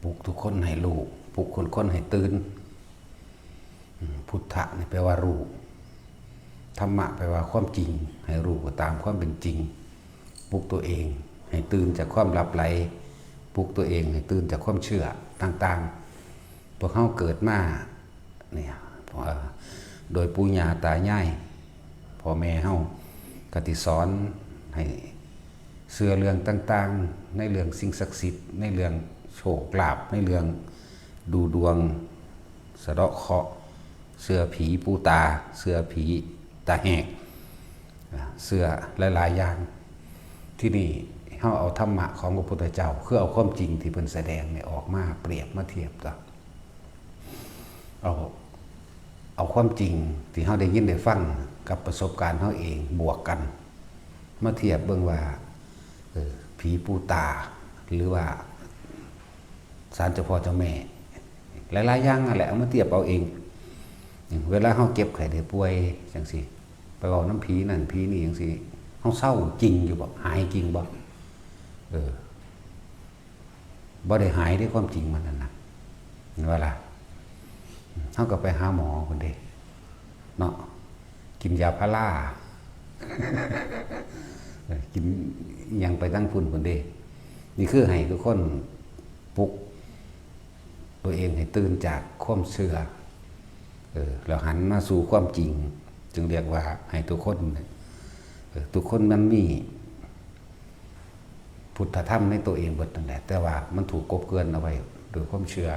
ปลุกทุกคนให้รู้ปลุกคนให้ตื่นพุทธะนี่แปลว่ารู้ธรรมะแปลว่าความจริงให้รู้ตามความเป็นจริงปลุกตัวเองให้ตื่นจากความหลับไหลปลุกตัวเองให้ตื่นจากความเชื่อต่างๆพวกเขาเกิดมาเนี่ยโดยปู่ย่าตายายพ่อแม่เฮากติสอนให้เชื่อเรื่องต่างๆในเรื่องสิ่งศักดิ์สิทธิ์ในเรื่องโชคลาภในเรื่องดูดวงสะเดาะเคราะห์เสื้อผีปูตาเสื้อผีตาแหกเสื้อหลายๆอย่างที่นี่เขาเอาธรรมะของพระพุทธเจ้าคือเอาความจริงที่เพิ่นแสดงเนี่ยออกมาเปรียบมาเทียบต่อเอาความจริงที่เขาได้ยินได้ฟังกับประสบการณ์เขาเองบวกกันมาเทียบเบิ่งว่าผีปูตาหรือว่าศาลเจ้าพ่อเจ้าแม่หลายๆอย่างนั่นแหละเอามาเทียบเอาเองเวลาเขาเก็บไข้ได้ป่วยจังซี่ไปบอกน้ำผีนั่นผีนี่จังซี่เขาเศร้าจริงอยู่บ่หายจริงบ่บ่ได้หายได้ความจริงมันนั่นนะเห็นว่าล่ะเขาก็ไปหาหมอคนเดียวเนาะกินยาพารากินยังไปตั้งพุ่นคนเดียวนี่คือให้ทุกคนปลุกตัวเองให้ตื่นจากความเชื่อแล้วหันมาสู่ความจริงจึงเรียกว่าให้ทุกคนนั้นมีพุทธธรรมในตัวเองหมดนั่นแหละแต่ว่ามันถูกกบเกลื่อนเอาไว้โดยความเชื่อ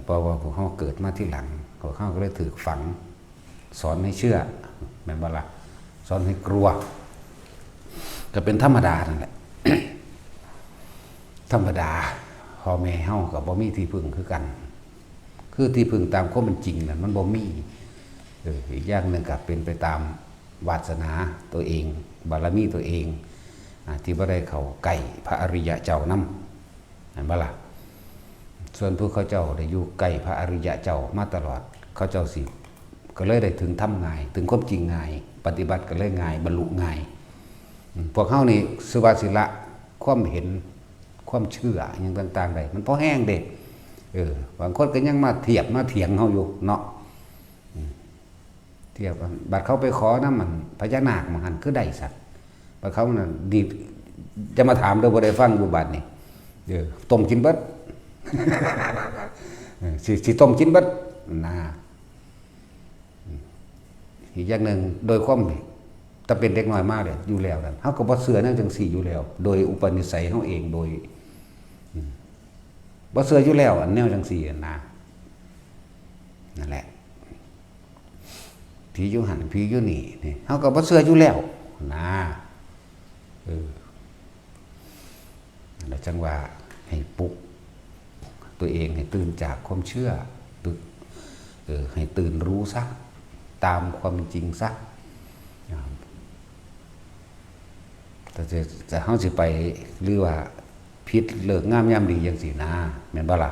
เพราะว่าพวกเขาเกิดมาที่หลังพวกเขาก็เลยถือฝังสอนให้เชื่อแม่นบ่ล่ะสอนให้กลัวก็เป็นธรรมดานั่นแหละ ธรรมดาพ่อแม่เฮากับบ่มีที่พึ่งคือกันคือที่พึ่งตามความเป็นจริงนั่นมันบ่มีอีกอย่างหนึ่งก็เป็นไปตามวาสนาตัวเองบารมีตัวเองที่บ่ได้เข้าใกล้พระอริยะเจ้านำเห็นบ่ล่ะส่วนพวกเขาเจ้าได้อยู่ใกล้พระอริยะเจ้ามาตลอดเขาเจ้าสิก็เลยได้ถึงธรรมง่ายถึงความจริงง่ายปฏิบัติก็เลยง่ายบรรลุง่ายพวกเฮานี่สุวาสิละความเห็นความเชื่ออย่างต่างๆได้มันพอแห้งเด็บางคนก็ยังมาเทียบมาเถียงเฮาอยู่เนาะเทียบบัดเขาไปขอน้ำมันพญานาคมาหันคือได้สัตว์บัดเขาน่ะดีจะมาถามเด้อบ่ได้ฟังอยู่บัดนี่ต้มกินเบิด สิต้มกินเบิดนะอีกอย่างหนึ่งโดยความถ้าเป็นเด็กน้อยมากเลยอยู่แล้วนั่นเฮาก็บ่เชื่อแนวจังซี่อยู่แล้วโดยอุปนิสัยเฮาเองโดยบ่เชื่ออยู่แล้วอันแนวจังซี่นะนั่นแหละผีอยู่หันผีอยู่นี่เฮาก็บ่เชื่ออยู่แล้วนะแล้วจังว่าให้ปลุกตัวเองให้ตื่นจากความเชื่อให้ตื่นรู้ซะตามความจริงซะแต่เฮาสิไปหรือว่าผิดเลิกงามยามดีจังซี่นะแม่นบ่ล่ะ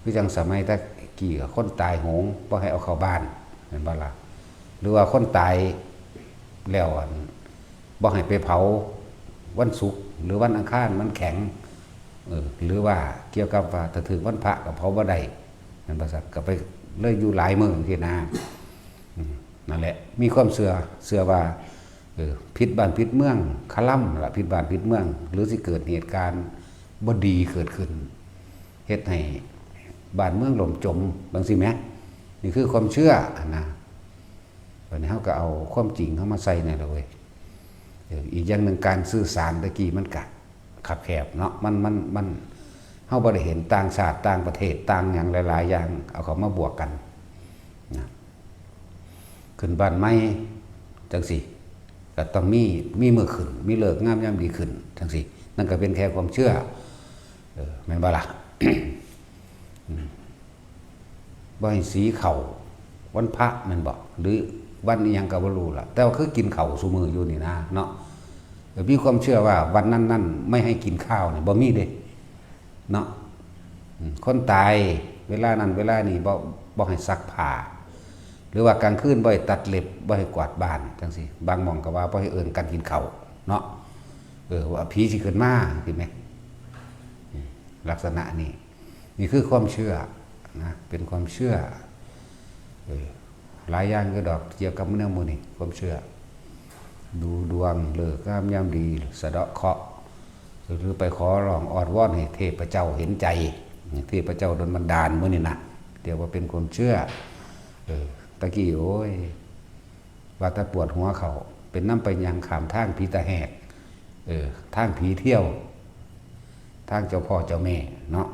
คือจังสมัยตะกี้ก็คนตายโหงบ่ให้เอาเข้าบ้านแม่นบ่ล่ะหรือว่าคนตายแล้วบ่ให้ไปเผาวันศุกร์หรือวันอังคารมันแข็งหรือว่าเกี่ยวกับว่าถ้าถึงวันพระก็เผาบ่ได้นั่นบ่ซักก็ไปเลยอยู่หลายมื้อที่นานั่นแหละมีความเชื่อว่าผิดบ้านผิดเมืองคล่ำล่ะผิดบ้านผิดเมืองหรือสิเกิดเหตุการณ์บ่ดีเกิดขึ้นเฮ็ดให้บ้านเมืองล่มจมบางสิแม้นี่คือความเชื่อนะวันนี้เฮาก็เอาความจริงเข้ามาใส่ในเราเว้ยอีกอย่างหนึ่งการสื่อสารตะกี้มันกะขับแคบเนาะมันเฮาบ่ได้เห็นต่างชาติต่างประเทศต่างอย่างหลายๆอย่างเอาเข้ามาบวกกันนะขึ้นบ้านใหม่จังซี่ก็ต้องมีมื้อขึ้นมีเลิกงามยามดีขึ้นจังซี่นั่นก็เป็นแค่ความเชื่อแม่นบ่ล่ะ บ่ให้สีเข่าวันพระแม่นบ่หรือวันอีหยังก็บ่รู้ล่ะแต่ว่าคือกินข้าวซุมื้ออยู่นี่นะเนาะมีความเชื่อว่าวันนั้นไม่ให้กินข้าวนี่บ่มีเด้เนาะคนตายเวลานั้นเวลานี้บ่ให้ซักผ้าหรือว่ากลางคืนบ่ให้ตัดเล็บบ่ให้กวาดบ้านจังซี่บางหม่องก็ว่าบ่ให้เอิ้นกันกินข้าวเนาะว่าผีสิขึ้นมาเห็นมั้ย ลักษณะนี้นี่คือความเชื่อนะเป็นความเชื่อหลายอย่างก็ดอกเกี่ยวกับเรื่องมือนี่ความเชื่อดูดวงเลิกงามยามดีสะเดาะเคราะห์หรือไปขอร้องอ้อนวอนให้เทพเจ้าเห็นใจเทพเจ้าดลบันดาลมือนี่นะเดี๋ยวว่าเป็นความเชื่อตะกี้โอ้ยว่าถ้าปวดหัวเขาเป็นน้ำไปยังขามทางผีตาแหกทางผีเที่ยวทางเจ้าพ่อเจ้าแม่เนาะ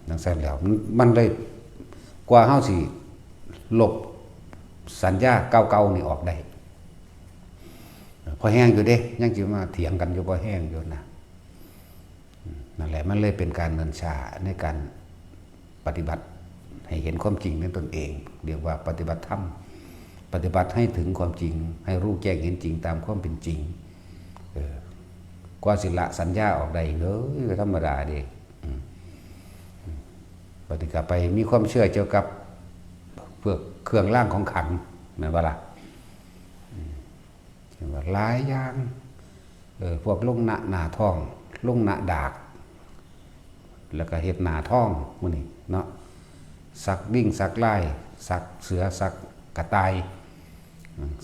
ดังนั้นแล้วมันเลยกว่าเฮาสิลบสัญญาเก่าๆนี่ออกได้พอแห้งอยู่เด้ยังจะมาเถียงกันอยู่พอแห้งอยู่นะนั่นแหละมันเลยเป็นการเนินช้าในการปฏิบัติให้เห็นความจริงในตนเองเรียกว่าปฏิบัติธรรมปฏิบัติให้ถึงความจริงให้รู้แจ้งเห็นจริงตามความเป็นจริงกว่าสิละสัญญาออกได้ธรรมดาเด้ปฏิกาไปมีความเชื่อเกี่ยวกับเพื่อเครื่องร่างของขันเหมือนว่าล่ะหลายอย่างพวกลงหน้าท้องลงหน้าดากแล้วก็เห็ดหน้าท้องมื้อนี้เนาะสักวิ่งสักไล่สักเสือสักกระต่าย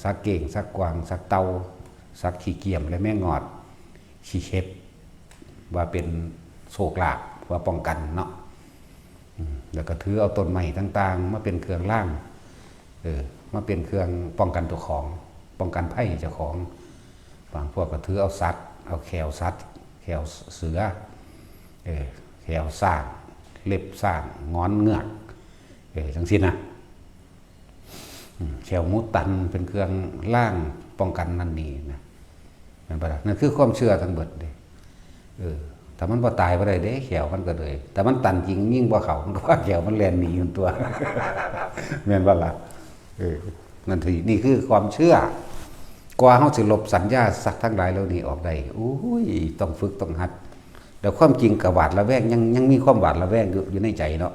สักเก่งสักกวางสักเตาสักขี้เกียมและแม่งอดขี้เข็บว่าเป็นโศกลาภว่าป้องกันเนาะแล้วก็ถือเอาต้นไม้ต่างๆมาเป็นเครื่องร่างมาเป็นเครื่องป้องกันตัวของป้องกันภัยเจ้าของบางพวกก็ถือเอาสัตว์เอาแขวสัตว์แขวเสือแขวสร้างเล็บสร้างงอนเงือกทั้งสิ้นนะแขวมุตันเป็นเครื่องร่างป้องกันนั่นนี่นะนั่นคือความเชื่อทั้งหมดเลยถ้ามันบ่ตายบ่ได้เด้แขวมันก็เลยแต่มันตันจริงยิ่งบ่เขามันก็ว่าแขวมันแล่นหนีอยู่ตัวแม่นบ่ล่ะนั่นทีนี่คือความเชื่อกว่าเฮาสิลบสัญญาสักทั้งหลายเหล่านี้ออกได้อุ้ยต้องฝึกต้องหัดแล้วความจริงกับหวาดระแวงยังมีความหวาดระแวงอยู่ในใจเนาะ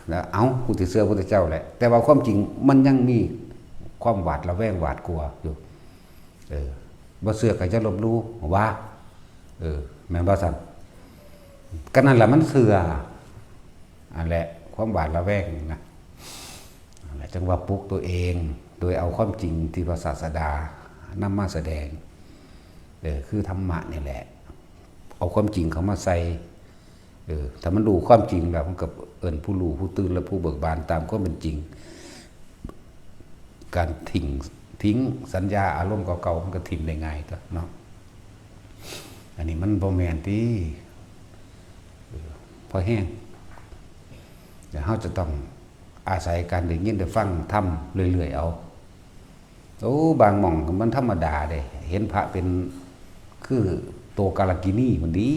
แล้วกูสิเชื่อพระพุทธเจ้าแหละแต่ว่าความจริงมันยังมีความหวาดระแวงหวาดกลัวอยู่บ่เชื่อก็จะลบลู่ว่าแม่นบ่ซั่นก็นั่นแหละมันเชื่ออันแหละความหวาดระแวงนะจังว่าปลุกตัวเองโดยเอาความจริงที่พระศาสดานำมาแสดงคือธรรมะนี่แหละเอาความจริงเขามาใส่ถ้ามันรู้ความจริงแล้วมันกับผู้รู้ผู้ตื่นและผู้เบิกบานตามความเป็นจริงการทิ้งสัญญาอารมณ์เก่าๆมันก็ทิ้งได้ง่ายเนาะอันนี้มันบ่แม่นที่พอแห้งเดี๋ยวเราจะต้องอาศัยการได้ยินได้ฟังทำเรื่อยๆเอาบางหม่องมันธรรมดาเด้เห็นพระเป็นคือโตกาลกินีมันดี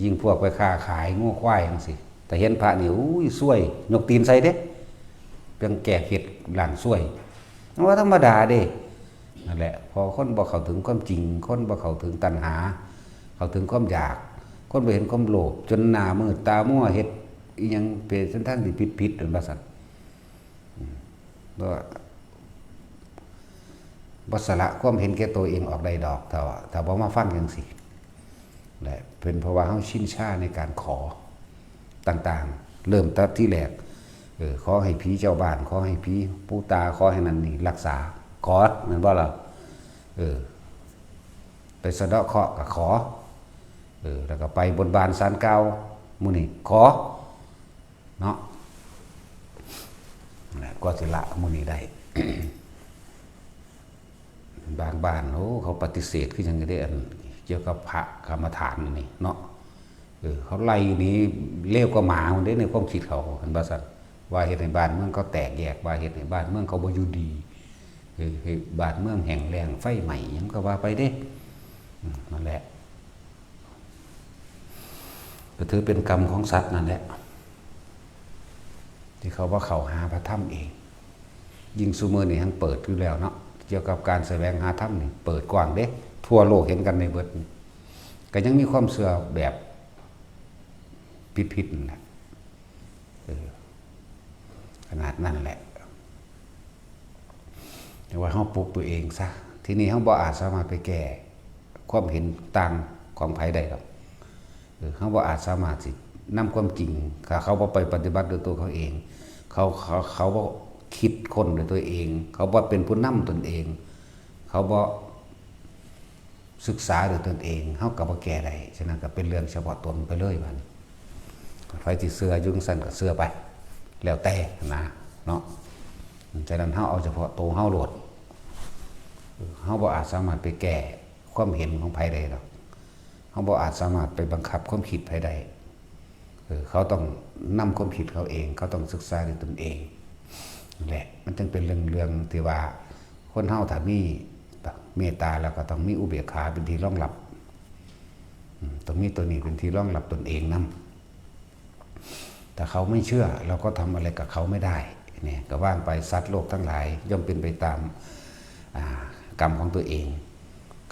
ยิ่งพวกไปค้าขายง้อควายจังซี่แต่เห็นพระนี่อุ้ยซวยยกตีนใส่เด้เพียงแก่เฮ็ดหลังซวยว่าธรรมดาเด้นั่นแหละพอคนบ่เข้าถึงความจริงคนบ่เข้าถึงตัณหาเข้าถึงความอยากคนบ่เห็นความโลภจนหน้ามืดตามัวเฮ็ดอีหยังเป็นเส้นทางที่ผิดๆนั่นว่าซั่นบ่สละความเห็นแก่ตัวเองออกได้ดอกถ้าบ่มาฟังจังซี่แหละเป็นเพราะว่าเฮาชินชาในการขอต่างๆเริ่มตั้งที่แรกขอให้ผีเจ้าบ้านขอให้ผีปู่ตาขอให้นั่นนี่รักษาขอเหมือนว่าเราไปสะเดาะเคราะห์ก็ขอแล้วก็ไปบนบานศาลเก่ามื้อนี้ขอเนาะก็สิละมื้อนี้ได้ บางบ้านเขาปฏิเสธคือจังได๋อันเกี่ยวกับพระกรรมฐานนี่เนาะเขาไล่นี้เลวกว่าหมาคนเด้ในความคิดเขาเห็นบ่ซั่นว่าเฮ็ดให้บ้านเมืองเขาแตกแยกว่าเฮ็ดให้บ้านเมืองเขาบ่อยู่ดีให้บ้านเมืองแห้งแล้งไฟไหม้หยังก็ว่าไปเด้นั่นแหละก็ถือเป็นกรรมของสัตว์นั่นแหละที่เขาว่าเขาหาพระธรรมเองยิ่งซุมื้อนี้ทั้งเปิดอยู่แล้วเนาะเกี่ยวกับการแสวงหาธรรมนี่เปิดกว้างเด้ทั่วโลกเห็นกันในเบิดก็ยังมีความเชื่อแบบผิดๆนั่นแหละขนาดนั้นแหละแต่ว่าเฮาปลุกตัวเองซะทีนี้เฮาบ่อาจสามารถไปแก้ความเห็นต่างของไผได้หรอก เขาบ่อาจสามารถสินำความจริงเขาบ่ไปปฏิบัติด้วยตัวเขาเองเขาบ่คิดคนด้วยตัวเองเขาบ่เป็นผู้นำตนเองเขาบ่ศึกษาด้วยตนเองเขาก็บ่แก้ได้ฉะนั้นก็เป็นเรื่องเฉพาะตนไปเลยบัดไฟที่เสื้อยุ่งสั่นก็เสื้อไปแล้วแต่นะเนาะฉะนั้นเขาเอาเฉพาะตัวเขาโหลดเขาบ่อาจสามารถไปแก้ความเห็นของไผได้หรอกเขาบ่อาจสามารถไปบังคับความคิดไผได้เขาต้องนำความคิดเขาเองเขาต้องศึกษาด้วยตนเองแหละมันจึงเป็นเรื่องที่ว่าคนเฮาถ้ามีเมตตาแล้วก็ต้องมีอุเบกขาเป็นที่รองรับต้องมีตัวนี้เป็นที่รองรับตนเองนำแต่เขาไม่เชื่อเราก็ทำอะไรกับเขาไม่ได้เนี่ยก็ว่างไปสัตว์โลกทั้งหลายย่อมเป็นไปตามกรรมของตัวเอง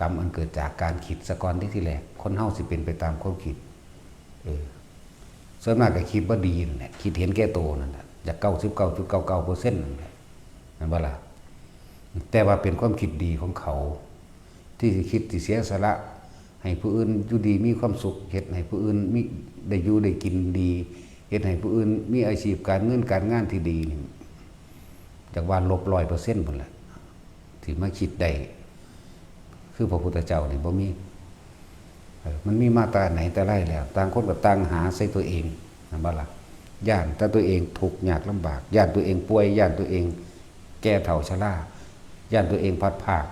กรรมอันเกิดจากการคิดสะกอนที่แรกคนเฮาสิเป็นไปตามความคิดส่วนมากก็คิดว่าดีนั่นแหละคิดเห็นแก่ตัวนั่นแหละจาก99.99%นั่นแหละนั่นบ่ล่ะแต่ว่าเป็นความคิดดีของเขาที่คิดที่เสียสละให้ผู้อื่นอยู่ดีมีความสุขเฮ็ดให้ผู้อื่นมีได้อยู่ได้กินดีเฮ็ดให้ผู้อื่นมีอาชีพการเงินการงานที่ดีจากว่าลบ100%พุ่นแหละที่มาคิดได้คือพระพุทธเจ้านี่บ่มีมันมีมาตราไหนแต่ไรแล้วต่างคนกับต่างหาใส่ตัวเองนะบ่ล่ะย่านแต่ตัวเองทุกข์ยากลำบากย่านตัวเองป่วยย่านตัวเองแก่เฒ่าชราย่านตัวเองพัดภาค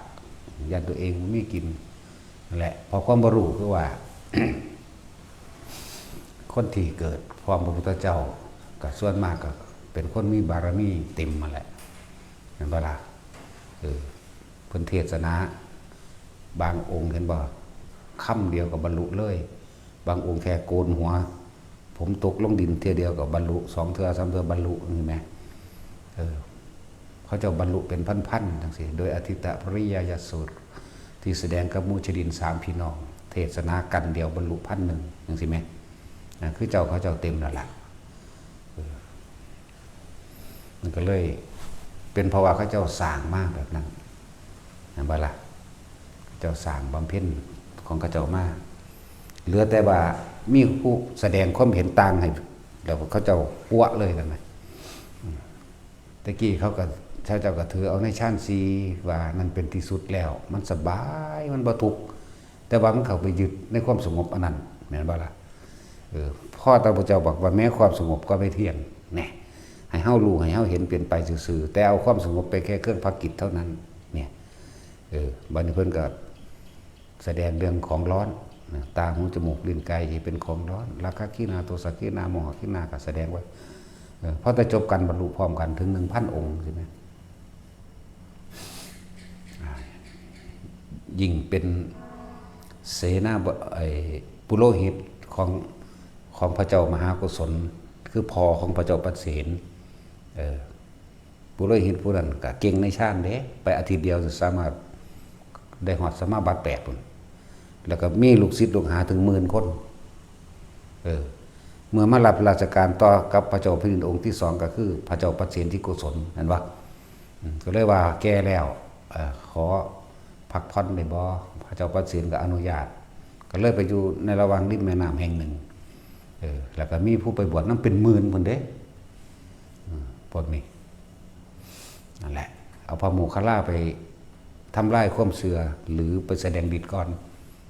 ย่านตัวเองไม่กินนั่นแหละพอความบ่รู้คือว่า คนที่เกิดพร้อมพระพุทธเจ้าก็ส่วนมากก็เป็นคนมีบารมีเต็มมาแหละนั่นบ่ล่ะเพิ่นเทศนาบางองค์เห็นบ่ค่ำเดียวกับบรรลุเลยบางองค์แค่โกนหัวผมตกลงดินเทียเดียวกับบรรลุ2 เทื่อ 3 เทื่อบรรลุนี่แหมเขาจะบรรลุเป็นพันๆจังซี่โดยอธิตปริยายสูตรที่แสดงกับมูชดิน3พี่น้องเทศนากันเดียวบรรลุ1,000จังซี่แหมคือเขาเจ้าเต็มแล้วล่ะมันก็เลยเป็นเพราะว่าเขาเจ้าสร้างมากแบบนั้นนั่นบ่ล่ะเจ้าสร้างบำเพ็ญของเขาเจ้ามาเหลือแต่ว่ามีผู้แสดงความเห็นต่างให้แล้วเขาเจ้าปั้วเลยกันไหมตะกี้เขาก็เจ้าก็ถือเอาในชั้นซีว่านั่นเป็นที่สุดแล้วมันสบายมันบ่ทุกข์แต่ว่ามันเข้าไปยึดในความสงบอันนั้นแม่นบ่ล่ะพ่อตาพระเจ้าบอกว่าแม้ความสงบก็ไม่เที่ยงแน่ให้เฮารู้ให้เฮาเห็นเปลี่ยนไปซื่อๆแต่เอาความสงบไปแค่เครื่องพักกิจเท่านั้นเนี่ยบัดนี้เพิ่นก็แสดงเรื่องของร้อนตาหูจมูกลิ้นกายที่เป็นของร้อนราคะขีณาโทสะขีณาโมหะขีณาก็แสดงไว้พอจะจบกันบรรลุพร้อมกันถึง 1,000 องค์ใช่ไหมยิ่งเป็นเสนาปุโรหิตของพระเจ้ามหากุศลคือพ่อของพระเจ้าปเสนปุโรหิตผู้นั้นก็เก่งในฌานเด้ไปอาทิตย์เดียวจะสามารถได้หอดสมาบัติ8พุ่นแล้วก็มีลูกศิษย์ลูกหาถึง10,000 คนเมื่อมารับราชการต่อกับพระเจ้าแผ่นดินองค์ที่2ก็คือพระเจ้าปเสนที่กุศลเห็นบ่ก็เลยว่าแก่แล้วขอพักผ่อนได้บ่พระเจ้าปเสนก็อนุญาตก็เลยไปอยู่ในระหว่างริมแม่น้ำแห่งหนึ่งแล้วก็มีผู้ไปบวชนั้นเป็น10,000พุ่นเด้พวกนี้นั่นแหละเอาพระโมคคัลลาไปทำลายความเชื่อหรือไปแสดงฤทธิ์ก่อน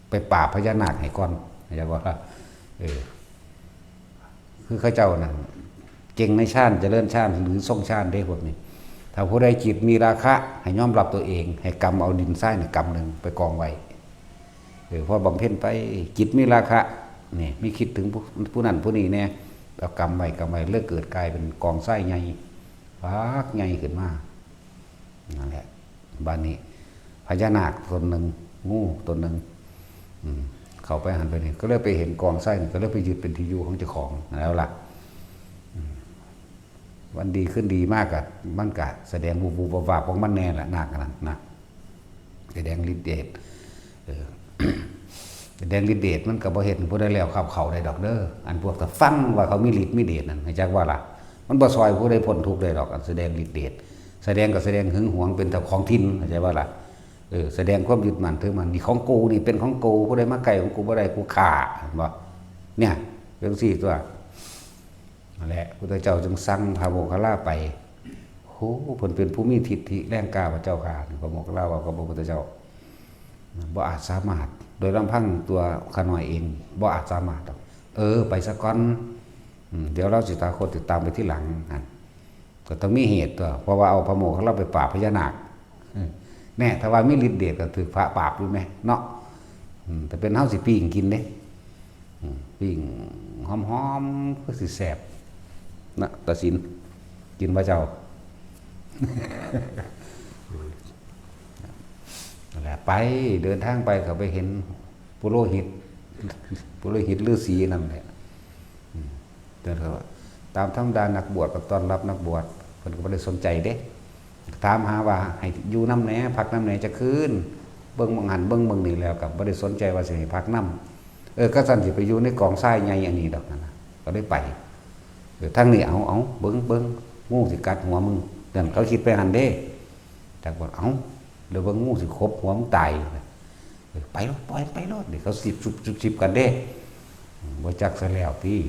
ไปปราบพญานาคให้ก่อนอย่าบอกว่าคือเขาเจ้านั่นเก่งในฌานเจริญฌานหรือทรงฌานได้พวกนี้ถ้าผู้ใดจิตมีราคะให้ยอมรับตัวเองให้กำเอาดินทรายในกำหนึ่งไปกองไว้พอบำเพ็ญไปจิตมีราคะนี่มีคิดถึงผู้นั้นผู้นี้เนี่ยเอากำไว้เลิกเกิดกลายเป็นกองทรายใหญ่ฟักใหญ่ขึ้นมานั่นแหละบ้านนี้พญานาคตนหนึ่งงูตนหนึ่งเข้าไปหันไปนี่ก็เลยไปเห็นกองไส้ก็เลยไปยึดเป็นที่อยู่ของเจ้าของแล้วล่ะวันดีขึ้นดีมากอะมันกะแสดงบูบวาของมันแน่แหละนาคนั้นนะแสดงฤทธิ์เดชแสดงฤทธิ์เดชมันกับบ่เห็นผู้ได้แล้วเขาได้ดอกเด้ออันพวกแต่ฟังว่าเขามีฤทธิ์มีเดชนั่นให้จักว่าล่ะมันบ่ซอยผู้ได้พ้นทุกข์ได้ดอกอันแสดงฤทธิ์เดชแสดงก็แสดงหึงหวงเป็นเจ้าของถิ่นเข้าใจว่าล่ะแสดงความยึดมั่นถือมันนี่ของกูนี่เป็นของกูผู้ใดมาไกลของกูบ่ได้กูฆ่าบ่ เนี่ยเป็นสี่ตัวนั่นแหละพุทธเจ้าจึงสั่งพระโมคคัลลาไปโอ้ผลเป็นผู้มีทิฏฐิแรงกล้าพระเจ้าค่ะพระโมคคัลลาว่ากับพระพุทธเจ้าบ่อาจสามารถโดยลำพังตัวข้าน้อยเองบ่อาจสามารถไปสักก้อนเดี๋ยวเราสิตาโคตติดตามไปที่หลังก็ต้องมีเหตุตัวเพราะว่าเอาพระโมคคัลลาไปปราบพญานาคแน่ถ้าว่ามีฤทธิ์เดชก็ถือพระปราบอยู่ไหมเนาะแต่เป็นเฮาสิปิ้งกินเด้ปิ้งหอมๆก็สิแซ่บนะตัดสินกินพระเจ้านั่นแหละไปเดินทางไปก็ไปเห็นปุโรหิตฤาษีนั่นแหละเดินเขาตามธรรมดานักบวชก็ต้อนรับนักบวชเพิ่นก็บ่ได้สนใจเด้ถามหาว่าให้อยู่น้ำแหน่พักน้ำแหน่จะคืนเบิ่งบังหันเบิ่งเบิ่งนี่แล้วกับบ่ได้สนใจว่าสิให้พักน้ำก็สั่นสิไปอยู่ในกองทรายใหญ่อันนี้ดอกนั่นน่ะก็ได้ไปทางนี้เอาเบิ่งงูสิกัดหัวมึงนั่นเขาคิดไปหันเด้จากบอกเดี๋ยวเบิ่งงูสิครบหัวมึงตายไปรถปล่อยไปรถเดี๋ยวเขาสิบกันเด้บ่จักซะแล้วพี่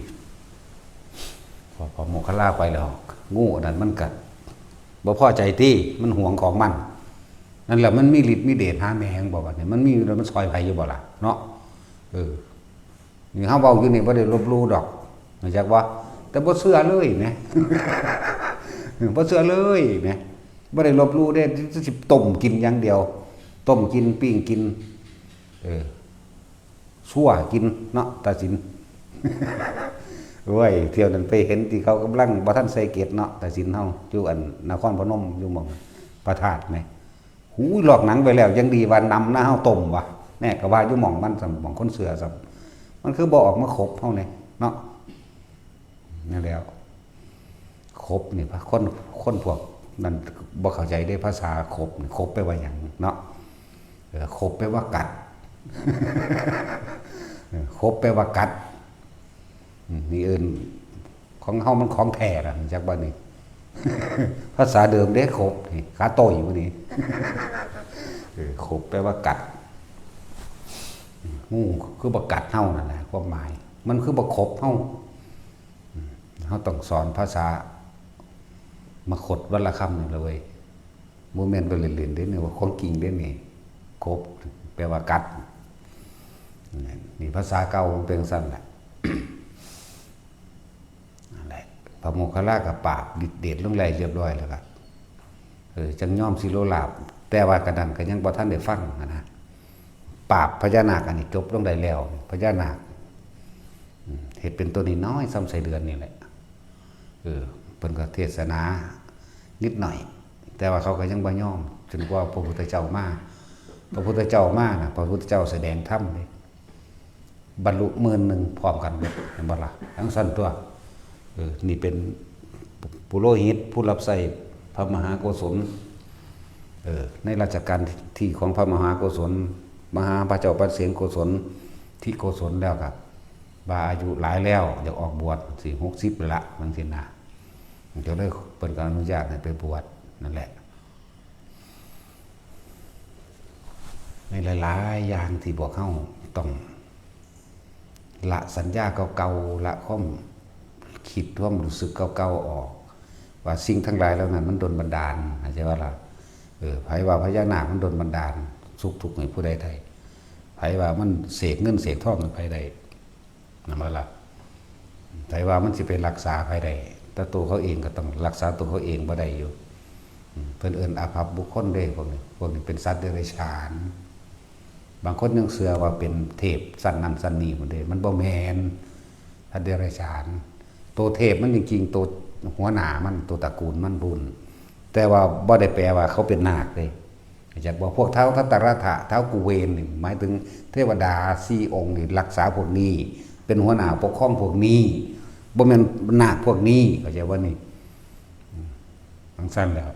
พอโมคคัลลาไปแล้วงูนั่นมันกัดบ่พอใจที่มันหวงของมันนั่นแหละมันมีฤทธิ์มีเดชหาแม่งบอกว่าเนี่ยมันมีแล้วมันซอยไผอยู่บ่ล่ะเนาะนี่เฮาเว้าอยู่นี่บ่ได้ลบลู่ดอกรู้จักว่าแต่บ่เชื่อเลยนะ บ่เชื่อเลยนะบ่ได้ลบลู่เด้สิต้มกินอย่างเดียวต้มกินปิ้งกินชั่วกินเนาะตัดสิน โอ้ยเที่ยวนั้นไปเห็นที่เขากำลังบ่ทันใส่เกศเนาะตัดสินเฮาอยู่อันนครพนมอยู่หม่องพระธาตุแม่หูยหลอกหนังไปแล้วยังดีว่านำหน้าเฮาต้มว่ะแน่ก็ว่าอยู่หม่องมันหม่องคนเสือซับมันคือบ่ออกมาครบเฮานี่เนาะนั่นแล้วครบนี่พระคนพวกนั่นบ่เข้าใจได้ภาษาครบครบไปว่าหยังเนาะครบไปว่ากัด ครบไปว่ากัดนี่อื่นของเฮามันของแท้ล่ะจักบ่นี่ ภาษาเดิมเด้ครบนี่ขาโตอยู่นี่ ครบแปลว่ากัดงูคือบ่กัดเฮานั่นแหละความหมายมันคือบ่ครบเฮาต้องสอนภาษามาขดวันละคำนี่เลยบ่แม่นไปเล่นๆเด้นี่ว่าของจริงเด้นี่ครบแปลว่ากัดนี่ภาษาเก่ามันเป็นซั่นแหละ นั่นแหละพระโมคคัลลาก็ปราบฤทธิ์เดชลงไล่เรียบร้อยแล้วก็จังยอมสิโลลาภแต่ว่ากระนั้นก็ยังบ่ทันได้ฟังนะปราบพญานาคอันนี้จบลงได้แล้วพญานาคเฮ็ดเป็นตัวนี้น้อยซ้ำใส่เดือนนี่แหละเพิ่นก็เทศนานิดหน่อยแต่ว่าเขาก็ยังบ่ยอมจนกว่าพระพุทธเจ้ามาพระพุทธเจ้ามาน่ะพระพุทธเจ้าแสดงธรรมเลยบรรลุ10,000พร้อมกันเบิดเห็นบ่ล่ะทั้งสั้นตัวนี่เป็นปุโรหิตผู้รับใช้พระมหาโกศลในราชการที่ของพระมหาโกศลมหาพระเจ้าปัญเสนโกศลที่โกศลแล้วครับบาอายุหลายแล้วอยากออกบวช40ละบางทีนะเดี๋ยวเลยเปิดการอนุญาตให้ไปบวชนั่นแหละในหลายๆอย่างที่บอกเข้าต้องละสัญญาเก่าๆละความคิดความรู้สึกเก่าๆออกว่าสิ่งทั้งหลายแล้วนั้นมันโดนบันดาลเข้าใจว่าล่ะไผว่าพญานาคมันโดนบันดาลสุขทุกข์ให้ผู้ใดไทยไผว่ามันเสกเงินเสกทองให้ไผใดนั่นว่าล่ะไผว่ามันสิไปรักษาไผใดแต่ตัวเขาเองก็ต้องรักษาตัวเขาเองบ่ได้อยู่เพิ่นเอิ้นอาภัพบุคคลเด้พวกนี้เป็นสัตว์เดรัจฉานบางคนยังเชื่อว่าเป็นเทพสันนั้นสันนี้หมดเลยมันบ่แม่นสัตว์เดรัจฉานตัวเทพมันจริงๆตัวหัวหน้ามันตัวตระกูลมันบุญแต่ว่าบ่ได้แปลว่าเขาเป็นนาคเลยจากบอกพวกเท้าทัตตรัฐะเท้ากุเวนนี่หมายถึงเทวดา4องค์นี่รักษาพวกนี้เป็นหัวหน้าปกครองพวกนี้บ่แม่นนาคพวกนี้เข้าใจว่านี่ทั้งสั้นแล้ว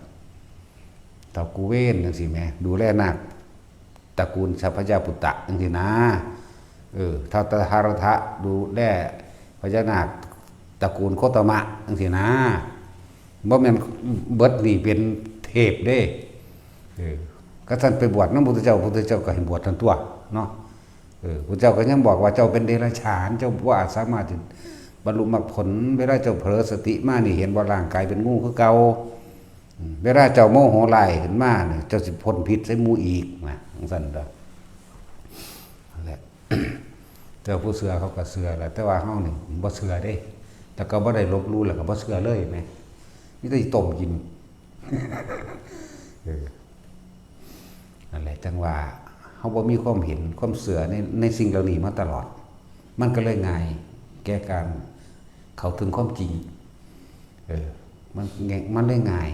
เท้ากุเวนจังซี่แหมดูแลนาคตระกูลสัพพยาปุตตะจังซี่นะเท้าตถารถะดูแลพญานาคตระกูลโคตมะจังซี่นะบ่แม่นเบิดนี่เป็นเทพเด้ก็ท่านไปบวชนำพระพุทธเจ้าก็ให้บวชทั้งตัวเนาะ พระเจ้าก็ยังบอกว่าเจ้าเป็นเดรัจฉานเจ้าว่าสามารถบรรลุมรรคผลเวลาเจ้าเผลอสติมานี่เห็นว่าร่างกายเป็นงูคือเก่าเวลาเจ้าโมโหหลายขึ้นมาเนี่ยเจ้าสิพ้นพิษใส่หมู่อีกนะจังซั่นเด้อนั่นแหละ เจ้าผู้เสือเขาก็เสือแหละแต่ว่าเฮานี่บ่เสือเด้แต่ก็บ่ได้ลบหลู่แล้วก็บ่เสือเลยแม่มีแต่ต้มกิน นั่นแหละจังว่าเฮาบ่มีความเห็นความเสือในสิ่งเหล่านี้มาตลอดมันก็เลยง่ายแก้การเข้าถึงความจริงมันเลยง่าย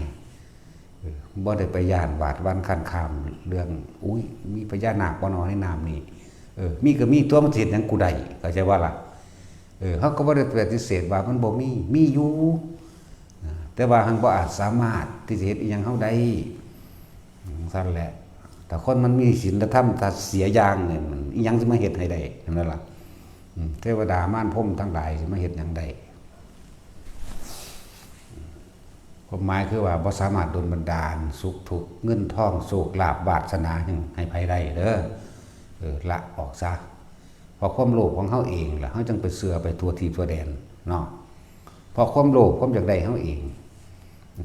บ่ได้ไปย่านบาดวันคันคามเรื่องอุ้ยมีพญานาคบ่นอในน้ำนี่มีก็มีตัวมันสิเฮ็ดหยังกูได้เข้าใจว่าล่ะเฮาก็บ่ได้ปฏิเสธว่ามันบ่มีอยู่แต่ว่าหังบ่อาจสามารถที่จะเฮ็ดอีหยังเฮาได้ซั่นแหละแต่คนมันมีศีลธรรมถ้าเสียอย่างเนี่ยมันอีหยังสิมาเฮ็ดให้ได้นั่นล่ะเทวดามารพรหมทั้งหลายสิมาเฮ็ดหยังได้ความหมายคือว่าบ่สามารถดลบันดาลสุขทุกข์เงินทองโชคลาภวาสนาหยังให้ไผได้เด้อละออกซะเพราะความโลภของเฮาเองล่ะเฮาจึงไปเสือไปทั่วทิพย์ทั่วแดนเนาะเพราะความโลภความอยากได้เฮาเอง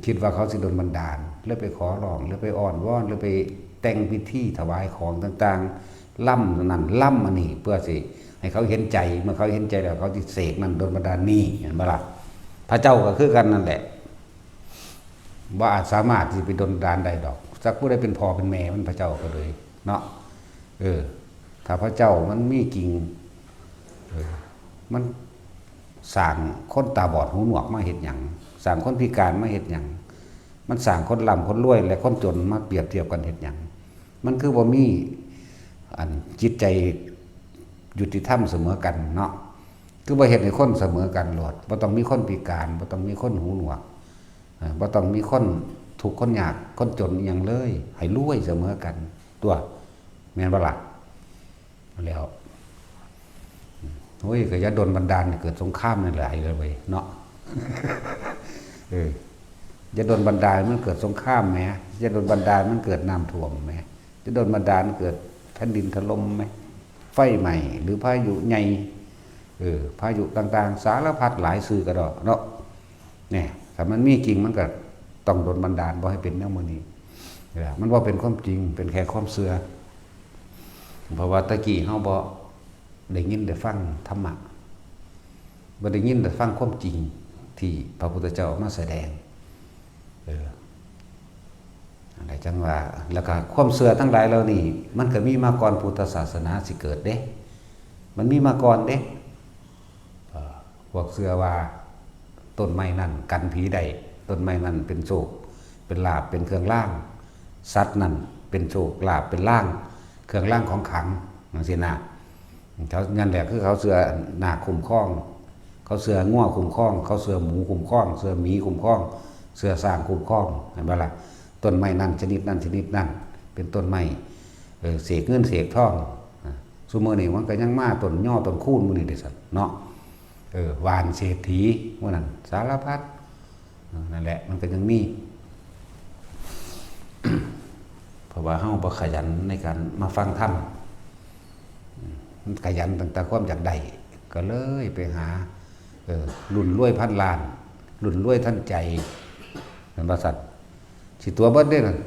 คิดว่าเขาสิดลบันดาลแล้วไปขอร้องหรือไปอ้อนวอนหรือไปแต่งพิธีถวายของต่างๆล่ำนั่นล่ำอันนี้เพื่อสิให้เขาเห็นใจเมื่อเขาเห็นใจแล้วเขาสิเสกนั่นดลบันดาลนี่เห็นบ่ล่ะพระเจ้าก็คือกันนั่นแหละว่าอาจสามารถที่ไปดลบันดาลได้ดอกสักผู้ใดเป็นพ่อเป็นแม่มันพระเจ้าก็เลยเนาะถ้าพระเจ้ามันมีจริงมันสร้างคนตาบอดหูหนวกมาเฮ็ดหยังสร้างคนพิการมาเฮ็ดหยังมันสร้างคนร่ำคนรวยและคนจนมาเปรียบเทียบกันเฮ็ดหยังมันคือบ่มีอันจิตใจยุติธรรมเสมอกันเนาะคือบ่เฮ็ดให้คนเสมอกันโลดบ่ต้องมีคนพิการบ่ต้องมีคนหูหนวกบ่ต้องมีคนทุกข์คนยากคนจนอีหยังเลยให้รวยเสมอกันตัวแม่นบ่ล่ะแล้วโอ้ยก็อย่าโดนบันดาลเกิดสงครามนั่นหลายเลยเว้ยเนาะอย่าโดนบันดาลมันเกิดสงครามแหมอย่าโดนบันดาลมันเกิดน้ำท่วมแหมจะโดนบันดาลเกิดแผ่นดินถล่มไหมไฟใหม่หรือพายุใหญ่พายุต่างๆสารพัดหลายสื่อกระดอกเนาะเนี่ยถ้ามันมีจริงมันก็ต้องโดนบันดาลบ่ให้เป็นแนวมื้อนี้มันว่าเป็นความจริงเป็นแค่ความเชื่อเพราะว่าตะกี้เฮาบ่ได้ยินได้ฟังธรรมะบ่ได้ยินได้ฟังความจริงที่พระพุทธเจ้ามาแสดงอะไรจังว่าแล้วก็ความเชื่อทั้งหลายเหล่านี้มันก็มีมาก่อนพุทธศาสนาสิเกิดเด้มันมีมาก่อนเด้พวกเชื่อว่าต้นไม้นั่นกันผีได้ต้นไม้นั่นเป็นโชคเป็นลาภเป็นเครื่องล่างสัตว์นั่นเป็นโชคลาภเป็นล่างเครื่องล่างของขลังจังซี่นะเขานั่นแหละคือเขาเสือนาคคุ้มครองเขาเสือง่วคุ้มครองเขาเสือหมูคุ้มครองเสือหมีคุ้มครองเสือสร้างคุ้มครองเห็นบ่ล่ะต้นไม้นั่นชนิดนั่นชนิดนั่นเป็นต้นไม้เสกเงินเสกทองซุมื้อนี้มันก็ยังมาต้นย่อต้นคูนมื้อนี้เด้ซั่นเนาะวานเศรษฐีมื้อนั้นสารพัดนั่นแหละมันก็ยังมี เพราะว่าเฮาบ่ขยันในการมาฟังธรรมขยันตั้งแต่ความอยากได้ก็เลยไปหารุ่นรวยพันล้านรุ่นรวยท่านใจนั่นว่าสัตว์สิตัวเบิดเด้นั่น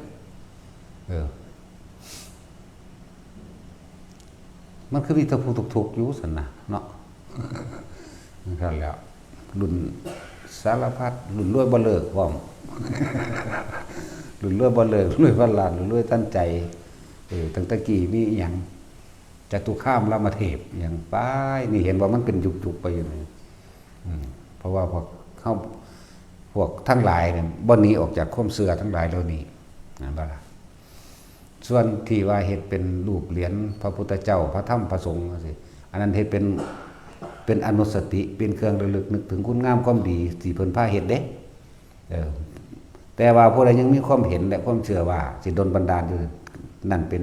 มันคือมีแตะผู้ทุกข์อยู่ซั่นน่ะเนาะนั่นแล้วรุ่นสารพัดรุ่นรวยบ่เลิกพร้อม รุ่นรวยบ่เลิกรวยพันล้านรุ่นรวยท่านใจตั้งแต่กี้มีอีหยังจตุคามรามเทพอย่างป้ายนี่เห็นว่ามันเป็นยุกๆไปอยู่นี่เพราะว่าพวกทั้งหลายเนี่ยบ่หนีออกจากความเชื่อทั้งหลายเหล่านี้นั่นบ่ล่ะส่วนที่ว่าเฮ็ดเป็นรูปเหรียญพระพุทธเจ้าพระธรรมพระสงฆ์จังซี่อันนั้นเฮ็ดเป็นอนุสติเป็นเครื่องระลึกนึกถึงคุณงามความดีที่เพิ่นพาเฮ็ดเด้แต่ว่าผู้ใดยังมีความเห็นและความเชื่อว่าสิดลบันดาลอยู่นั่นเป็น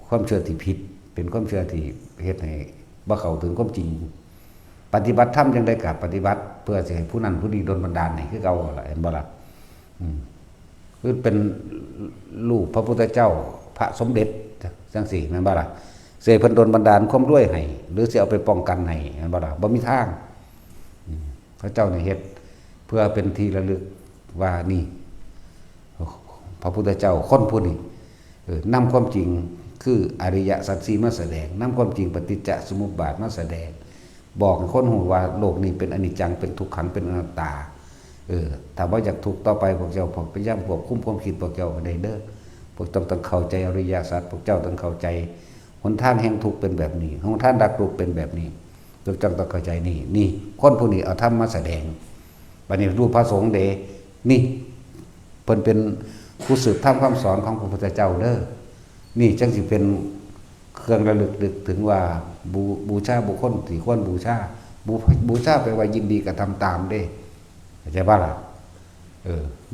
ความเชื่อที่ผิดเป็นความเชื่อที่เฮ็ดให้บ่เข้าถึงความจริงปฏิบัติธรรมจังได๋ก็ปฏิบัติเพื่อสิให้ผู้นั้นผู้นี้ดลบันดาลให้คือเก่าล่ะเห็นบ่ล่ะคือเป็นรูปพระพุทธเจ้าพระสมเด็จจังซี่แม่นบ่ล่ะ เสพเพิ่นโดนบันดาลความรวยให้หรือสิเอาไปป้องกันให้แม่นบ่ล่ะบ่มีทางพระเจ้าเนี่ยเฮ็ดเพื่อเป็นที่ระลึกว่านี่พระพุทธเจ้าคนผู้นี้นำความจริงคืออริยสัจสี่มาแสดงนำความจริงปฏิจจสมุปบาทมาแสดงบอกให้คนหูว่าโลกนี้เป็นอนิจจังเป็นทุกขังเป็นอนัตตาถ้าว่าอยากทุกข์ต่อไปพวกเจ้าพยายามควบคุมความคิดพวกเจ้าให้ได้เด้อพวกต้องเข้าใจอริยสัจพวกเจ้าต้องเข้าใจหนทางแห่งทุกข์เป็นแบบนี้หนทางดับทุกข์เป็นแบบนี้พวกเจ้าต้องเข้าใจนี่คนผู้นี้เอาธรรมมาแสดงบัดนี้รูปพระสงฆ์เด้นี่เพิ่นเป็นผู้สืบธรรมคำสอนของพระพุทธเจ้าเด้อนี่จังสิเป็นเครื่องระลึกถึงว่าบูชาบุคคลที่ควรบูชาบูชาแปลว่ายินดีกระทำตามเด้เข้าใจป่ะล่ะ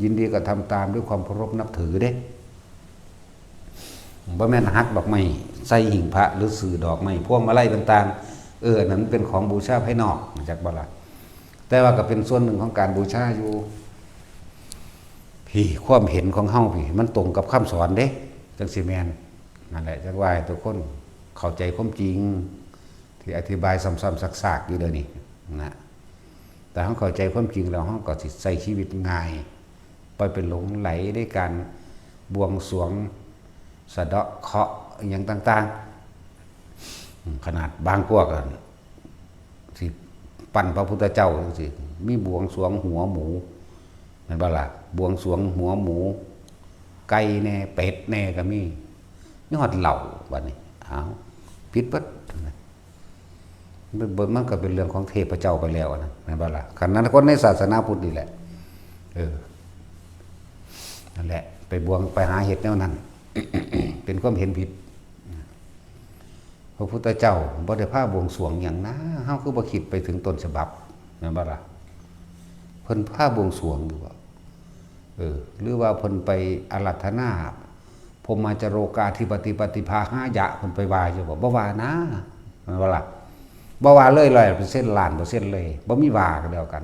ยินดีกระทำตามด้วยความเคารพนับถือเด้บ่แม่นฮักดอกไม้ใส่หิ่งพระหรือสื่อดอกไม้พวงมาลัยต่างๆนั้นเป็นของบูชาภายนอกจากบ่ล่ะแต่ว่าก็เป็นส่วนหนึ่งของการบูชาอยู่พี่ความเห็นของเฮาพี่มันตรงกับคำสอนเด้จังสิแม่นนั่นแหละจังว่าทุกคนเข้าใจความจริงที่อธิบายซ้ำๆซากๆอยู่เดี๋ยวนี้นะแต่เฮาเข้าใจความจริงแล้วเฮาก็สิใช้ชีวิตง่ายไปเป็นหลงไหลในการบวงสรวงสะเดาะเคราะห์อย่างต่างๆขนาดบางพวกสิปั้นพระพุทธเจ้าจังซี่มีบวงสรวงหัวหมูแม่นบ่ล่ะบวงสรวงหัวหมูไก่แน่เป็ดแน่ก็มีนี่ฮอดเหล้าบัดนี้อ้าวผิดเบิดมันก็เป็นเรื่องของเทพเจ้าไปแล้วนะแม่นบ่ล่ะคันนั้นคนในศาสนาพุทธนี่แหละนั่นแหละไปบวงไปหาเห็ดแนวนั้น เป็นความเห็นผิดพระพุทธเจ้าบ่ได้พาบวงสรวงอย่างนะเฮาคือบ่คิดไปถึงต้นฉบับแม่นบ่ล่ะเพิ่นพาบวงสรวงอยู่บ่หรือว่าเพิ่นไปอาราธนาพรหมจโรกาธิปติปฏิภาหายะเพิ่นไปว่าอยู่บ่ว่านะแม่นบ่ล่ะบ่ว่าเลย100%ล้านเปอร์เซ็นต์เลยบ่มีว่ากันแล้วกัน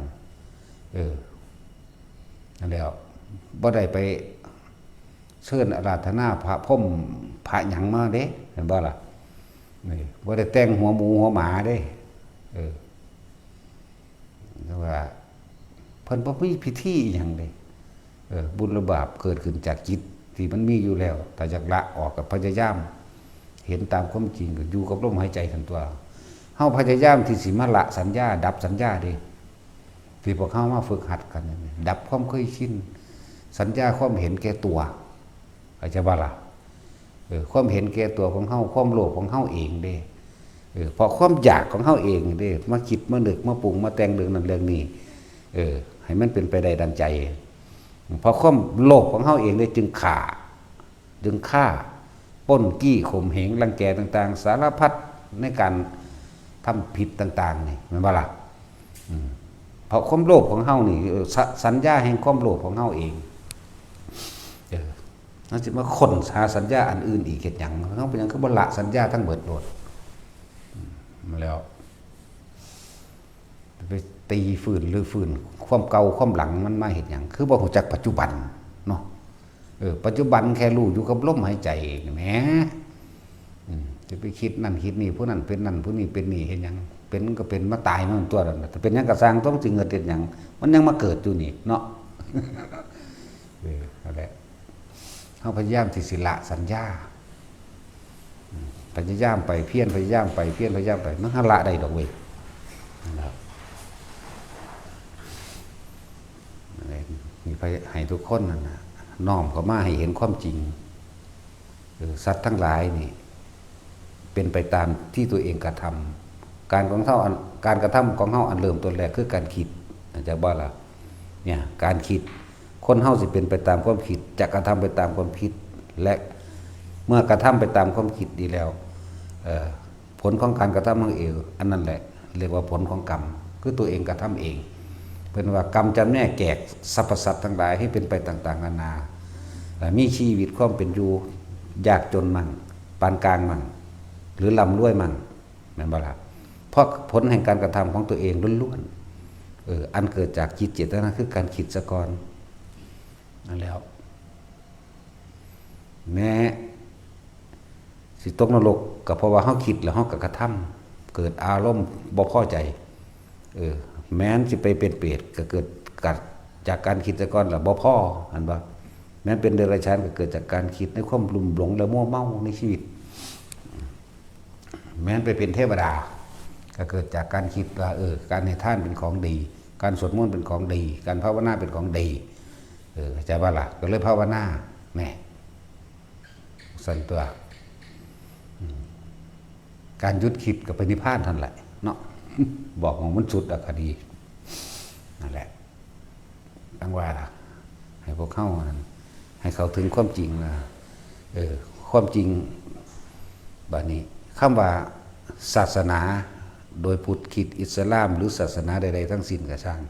นั่นแล้วบ่ได้ไปเชิญอาราธนาพระพรหมพระหยังมาเด้เห็นบ่ล่ะนี่บ่ได้แต่งหัวหมูหัวหมาเด้แต่ว่าเพิ่นบ่มีพิธีหยังเด้บุญหรือบาปเกิดขึ้นจากจิตที่มันมีอยู่แล้วถ้าอยากละออกก็พยายามเห็นตามความจริงก็อยู่กับลมหายใจทั้งตัวเฮาพยายามที่สิมาละสัญญาดับสัญญาเด้ที่พวกเฮามาฝึกหัดกันดับความเคยชินสัญญาความเห็นแก่ตัวเข้าใจบ่ล่ะความเห็นแก่ตัวของเฮาความโลภของเฮาเองเด้เพราะความอยากของเฮาเองเด้มาคิดมานึกมาปรุงมาแต่งเรื่องนั้นเรื่องนี้ให้มันเป็นไปได้ดังใจเพราะความโลภของเฮาเองเด้จึงฆ่าปล้นกี้ข่มเหงรังแกต่างๆสารพัดในการทำผิดต่างๆนี่แม่นบ่ล่ะเพราะความโลภของเฮานี่สัญญาแห่งความโลภของเฮาเองนั่นสิมาค้นหาสัญญาอันอื่นอีกเฮ็ดหยังเฮาเป็นหยังคือบ่ละสัญญาทั้งเบิดโลดมาแล้วไปตีฝืนหรือฝืนความเก่าความหลังมันมาเฮ็ดหยังคือบ่รู้จักปัจจุบันเนาะปัจจุบันแค่รู้อยู่กับลมหายใจแหมจะไปคิดนั่นคิดนี่ผู้นั้นเป็นนั่นผู้นี้เป็นนี่เฮ็ดหยังเป็นก็เป็นมาตายมันตัวนั้นแต่เป็นหยังก็สร้างต้องสิเกิดเฮ็ดหยังมันยังมาเกิดอยู่นี่เนาะนั่นแหละเฮาพยายามที่สิละสัญญาพยายามไปเพี้ยนพยายามไปเพี้ยนพยายามไปมันละได้ดอกเว้ยนะครับนี่ให้ทุกคนนั่นน่ะน้อมเข้ามาให้เห็นความจริงสัตว์ทั้งหลายนี่เป็นไปตามที่ตัวเองกระทำการกระทำของเฮาอันเริ่มต้นแรกคือการคิดจากบ่ล่ะเนี่ยการคิดคนเฮาสิเป็นไปตามความคิดจะกระทำไปตามความคิดและเมื่อกระทำไปตามความคิดดีแล้วผลของการกระทำของเองอันนั้นแหละเรียกว่าผลของกรรมคือตัวเองกระทำเองเป็นว่ากรรมจำแนกแจกสรรพสัตว์ทั้งหลายให้เป็นไปต่างๆนานามีชีวิตความเป็นอยู่ยากจนมั่งปานกลางมั่งหรือร่ำรวยมั่งแม่นบ่ล่ะเพราะผลแห่งการกระทำของตัวเองล้วนๆอันเกิดจากจิตเจตนาคือการคิดซะก่อนนั่นแล้วแม้ สิตกนรกก็เพราะว่าเฮาคิดแล้วเฮาก็กระทำเกิดอารมณ์บ่พอใจแม้นสิไปเป็นเปรตก็เกิดกัดจากการคิดแต่ก่อนล่ะบ่พออันว่าแม้นเป็นเดรัจฉานก็เกิดจากการคิดในความลุ่มหลงและมัวเมาในชีวิตแม้นไปเป็นเทวดาก็เกิดจากการคิดว่าการให้ทานเป็นของดีการสวดมนต์เป็นของดีการภาวนาเป็นของดีเข้าใจว่าล่ะก็เลยภาวนาแน่สั่นตัวการหยุดคิดกับไปนิพพานท่านแหละเนาะ บอกของมันสุดอะคดีนั่นแหละตั้งว่าล่ะให้พวกเข้าให้เขาถึงความจริงนะความจริงบัดนี้คำว่าศาสนาโดยพุทธคริสต์อิสลามหรือศาสนาใดๆทั้งสิ้นก็ช่าง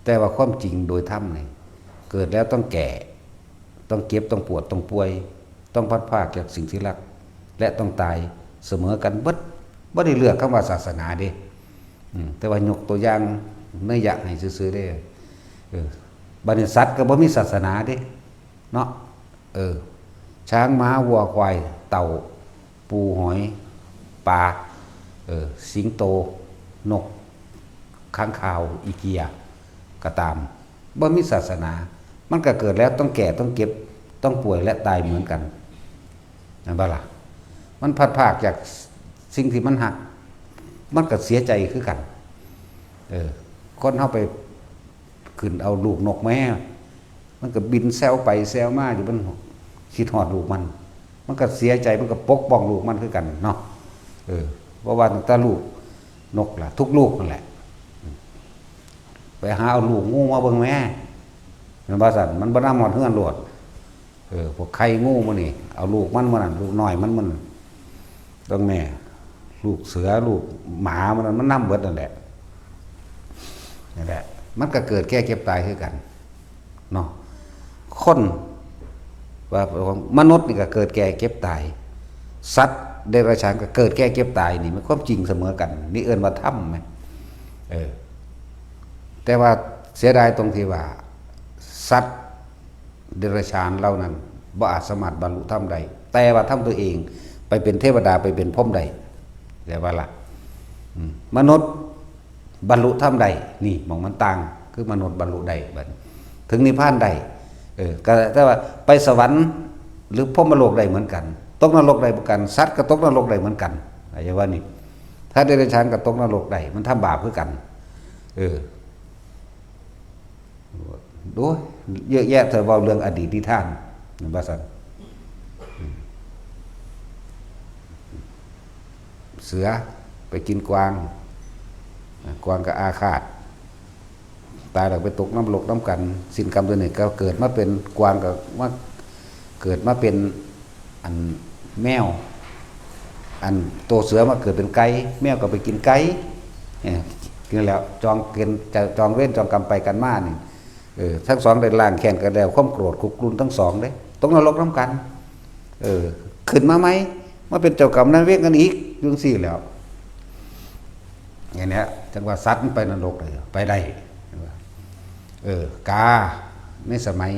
แต่ว่าความจริงโดยธรรมนี่เกิดแล้วต้องแก่ต้องเก็บต้องปวดต้องป่วยต้องพัดพรากจากสิ่งที่รักและต้องตายเสมอกันเบิดบ่ได้เลือกคำว่าศาสนาเด้แต่ว่ายกตัวอย่างเนื้ออย่างให้ซื่อๆได้บัดนี้สัตว์ก็บ่มีศาสนาเด้เนาะช้างม้าวัวควายเต่าปูหอยปลาสิงโตนกค้างคาวอีเกียก็ตามบ่มีศาสนามันก็เกิดแล้วต้องแก่ต้องเก็บต้องป่วยและตายเหมือนกันนั่นบ่ล่ะมันพัดพรากจากสิ่งที่มันหักมันก็เสียใจคือกันคนเข้าไปขึ้นเอาลูกนกแม่มันก็บินแซวไปแซวมาอยู่มันคิดหอดลูกมันก็เสียใจมันก็ปกป้องลูกมันคือกันเนาะเพราะว่าตั้งแต่ลูกนกล่ะทุกลูกนั่นแหละไปหาเอาลูกงูมาเบิ่งแม่มันบ่สั่นมันบ่นำหอดเฮือนโลดพวกไข่งูมันนี่เอาลูกมันนั่นลูกน้อยมันต้องแม่ลูกเสือลูกหมามันนำเบิดนั่นแหละมันก็เกิดแก่เก็บตายคือกันเนาะคนว่ามนุษย์นี่ก็เกิดแก่เก็บตายสัตว์เดรัจฉานก็เกิดแก่เก็บตายนี่มันความจริงเสมอกันนี่เอิ้นว่าธรรมไหมแต่ว่าเสียดายตรงที่ว่าสัตว์เดรัจฉานเหล่านั้นบ่อาจสามารถบรรลุธรรมได้แต่ว่าธรรมตัวเองไปเป็นเทวดาไปเป็นพรหมได้แต่ว่าล่ะมนุษย์บรรลุธรรมได้นี่มองมันต่างคือมนุษย์บรรลุได้บัดถึงนิพพานได้ก็แต่ว่าไปสวรรค์หรือพรหมโลกได้เหมือนกันตกนรกได้เหมือนกันสัตว์ก็ตกนรกได้เหมือนกันอะไรว่านี่ถ้าเดรัจฉานก็ตกนรกได้มันทำบาปคือกันดูเยอะแยะเธอเว้าเรื่องอดีตนิทานนั่นว่าซั่นเสือไปกินกวางก็อาฆาตตายแล้วไปตกน้ำหลกน้ำกันสิ้นกรรมตัวหนึ่งก็เกิดมาเป็นกวางก็ว่าเกิดมาเป็นอันแมวอันโตเสือมาเกิดเป็นไก่แมวก็ไปกินไก่กินแล้วจองเกณฑ์จองเว้นจองกรรมไปกันมานี่ทั้งสองได้ล่างแข่งกันแล้วความโกรธคุกรุ่นทั้งสองเด้ตกนรกน้ำกันขึ้นมาไหมมาเป็นเจ้ากรรมนายเวรกันอีกจังซี่แล้วอย่างนี้จังว่าสัตว์ไปนรกเลยไปได้กาในสมัย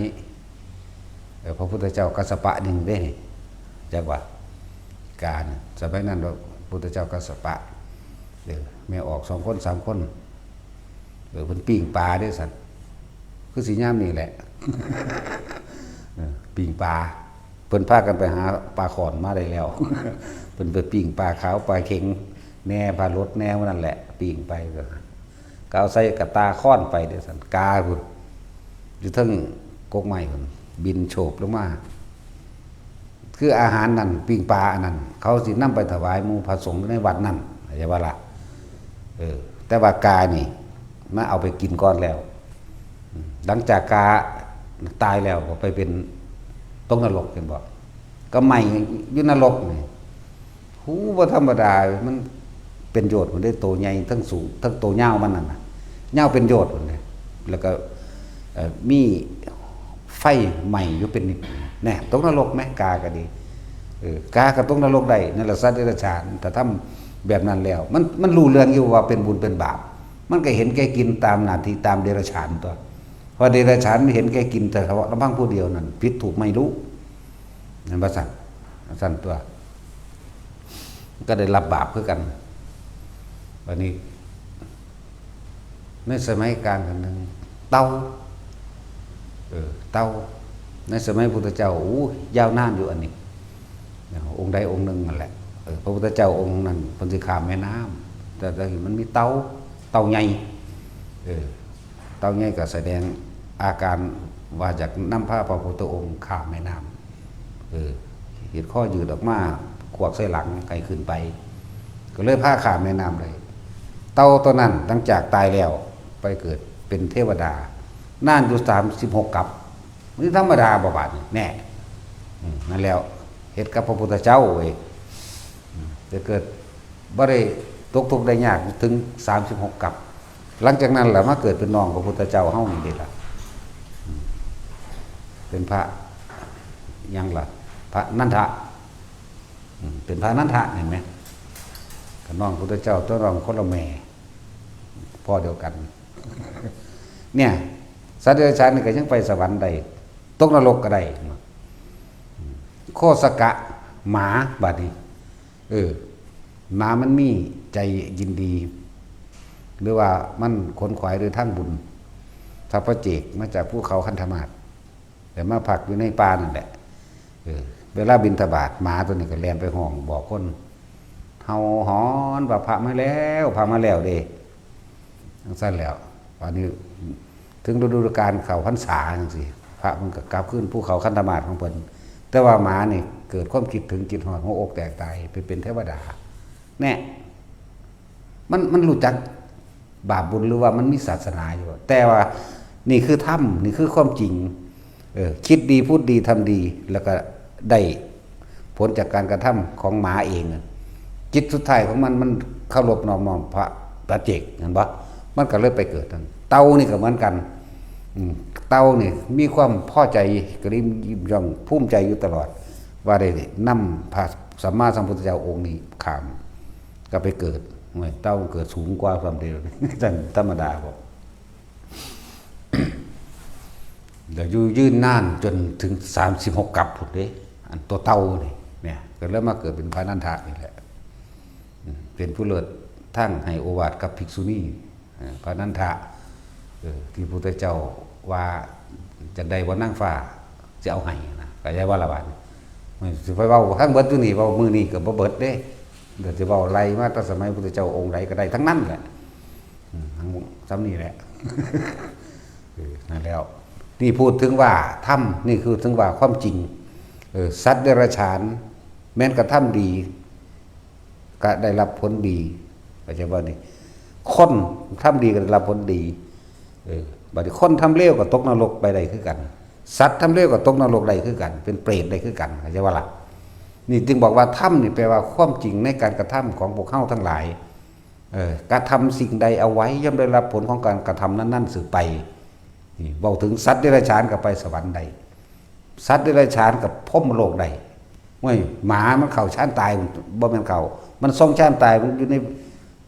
พระพุทธเจ้ากัสสปะหนึ่งได้จังว่ากาสมัยนั้นพระพุทธเจ้ากัสสปะแม่ออก2 คน 3 คนเพิ่นปิ้งปลาด้วยสัตว์คือสีย่ามนี่แหละปิ้งปลาเพิ่นพากันไปหาปลาขอนมาได้แล้วเพิ่นไปปิ้งปลาขาวปลาเข็งแน่ปลารสแน่ว่านั่นแหละปิ้งไปก็เอาใส่กระตาค้อนไปเด้อสั่นกาพุ่นอยู่ทั้งกกไม้พุ่นบินโฉบลงมาคืออาหารนั่นปิ้งปลาอันนั้นเขาสินำไปถวายหมู่พระสงฆ์ในวัดนั่นเข้าใจบ่ล่ะแต่ว่ากานี่มาเอาไปกินก่อนแล้วหลังจากกาตายแล้วก็ไปเป็นตกนรกเห็นบ่ก็ไหม้อยู่นรกนี่หูบ่ธรรมดามันเป็นโยชน์มันได้โตใหญ่ทั้งสูงทั้งโตยาวมันนั่นน่ะยาวเป็นโยชน์พุ่นเลยแล้วก็มีไฟใหม่อยู่เป็นนิดแน่ตกนรกแม่กาก็ดีกาก็ตกนรกได้นั่นแหละสัตว์เดรัจฉานแต่ทำแบบนั้นแล้วมันรู้เรื่องอยู่ว่าเป็นบุญเป็นบาปมันก็เห็นแก่กินตามหน้าที่ตามเดรัจฉานตัวพอเดรัจฉานเห็นแก่กินแต่เฉพาะลำพังผู้เดียวนั่นผิดถูกไม่รู้นั่นว่าสั่นตัว ก็ได้รับบาปคือกันวันนี้ในสมัยกลางกันหนึ่งเตาเตาในสมัยพุทธเจ้ายาวนานอยู่อันนี้องค์ใดองค์หนึ่งนั่นแหละพระพุทธเจ้าองค์นั้นเพิ่นสิข้ามแม่น้ำแต่มันมีเตาใหญ่เตาใหญ่ก็แสดงอาการว่าจากนำพาพระพุทธองค์ข้ามแม่น้ำเห็นข้อยืดออกมาขวกใส่หลังไกลขึ้นไปก็เลยพาข้ามแม่น้ำเลยเตาตัวนั้นหลังจากตายแล้วไปเกิดเป็นเทวดานานอยู่36 กับนี่ธรรมดาบ่บาดนี่แน่นั่นแล้วเฮ็ดกับพระพุทธเจ้าเว้ยจะเกิดบ่ได้ตกทุกข์ได้ยากถึง36 กับหลังจากนั้นล่ะมาเกิดเป็นน้องพระพุทธเจ้าเฮานี่เด้ล่ะเป็นพระยังล่ะพระนันทะเป็นพระนันทะเห็นไหมกับน้องพระพุทธเจ้าตัวน้องคนละแม่พ่อเดียวกันเนี่ยสัตว์เดรัจฉานนี่ก็ยังไปสวรรค์ได้ตกนรกก็ได้โคสกะหมาบัดนี้หมามันมีใจยินดีหรือว่ามันขนขวายหรือทั้งบุญทัพพระเจกมาจากภูเขาคันธมาศแต่มาผักอยู่ในป่านั่นแหละเวลาบิณฑบาตหมาตัวนี้ก็แล่นไปห้องบอกคนเฮาหอนว่าพระมาแล้วเด้ทั้งสั้นแล้วตอนนี้ถึงฤดูกาลเขาพรรษาจังซี่พระมันก็กลับขึ้นภูเขาคันธมาศของเพิ่นแต่ว่าหมานี่เกิดความคิดถึงจิตหอดหัวอกแตกตายไปเป็นเทวดาแน่มันรู้จักบาปบุญหรือว่ามันมีศาสนาอยู่แต่ว่านี่คือธรรมนี่คือความจริงคิดดีพูดดีทำดีแล้วก็ได้ผลจากการกระทำของหมาเองจิตสุดท้ายของมันเคารพนอบน้อมพระปัจเจกเห็นปะมันก็เลยไปเกิดนั่นเต่านี่ก็เหมือนกันเต่านี่มีความพอใจกระดิ่มยิ้มย่องภูมิใจอยู่ตลอดว่าได้นำพระสัมมาสัมพุทธเจ้าองค์นี้ข้ามก็ไปเกิดเต่าเกิดสูงกว่าความเดียวท่านธรรมดาบอกเดี๋ยวยืนนานจนถึง36 กับผุดเด้อันตัวเต่านี่เนี่ยก็เริ่มมาเกิดเป็นพระนันทะนี่แหละเป็นผู้เลิศทั้งให้โอวาทกับภิกษุณีพระนันทะที่พระพุทธเจ้าว่าจะได้ว่านั่งฟ้าจะเอาให้นะก็ใช่ว่าละบาทสิไปเว้าทั้งเบิดอยู่นี่เว้ามือนี่ก็บ่เบิดเด้เดี๋ยวจะเว้าไล่มาตั้งสมัยพระพุทธเจ้าองค์ใดก็ได้ทั้งนั้นแหละทั้งซ้ำนี่แหละนั่นแล้วนี่พูดถึงว่าธรรมนี่คือถึงว่าความจริงสัตว์เดรัจฉานแม้นกระทำดีก็ได้รับผลดีเข้าใจบ่นี่คนทำดีก็ได้รับผลดีบัดนี้คนทำเลวก็ตกนรกไปได้คือกันสัตว์ทำเลวก็ตกนรกได้คือกันเป็นเปรตได้คือกันเข้าใจว่าล่ะนี่จึงบอกว่าธรรมนี่แปลว่าความจริงในการกระทำของพวกเฮาทั้งหลายการทำสิ่งใดเอาไว้ย่อมได้รับผลของการกระทำนั้นๆสืบไปนี่บอกถึงสัตว์เดรัจฉานก็ไปสวรรค์ใดสัตว์เดรัจฉานกับพรหมโลกใดเว้ยหมามันเข้าชานตายบ่แม่นเข้ามันทรงชานตายมันอยู่ใน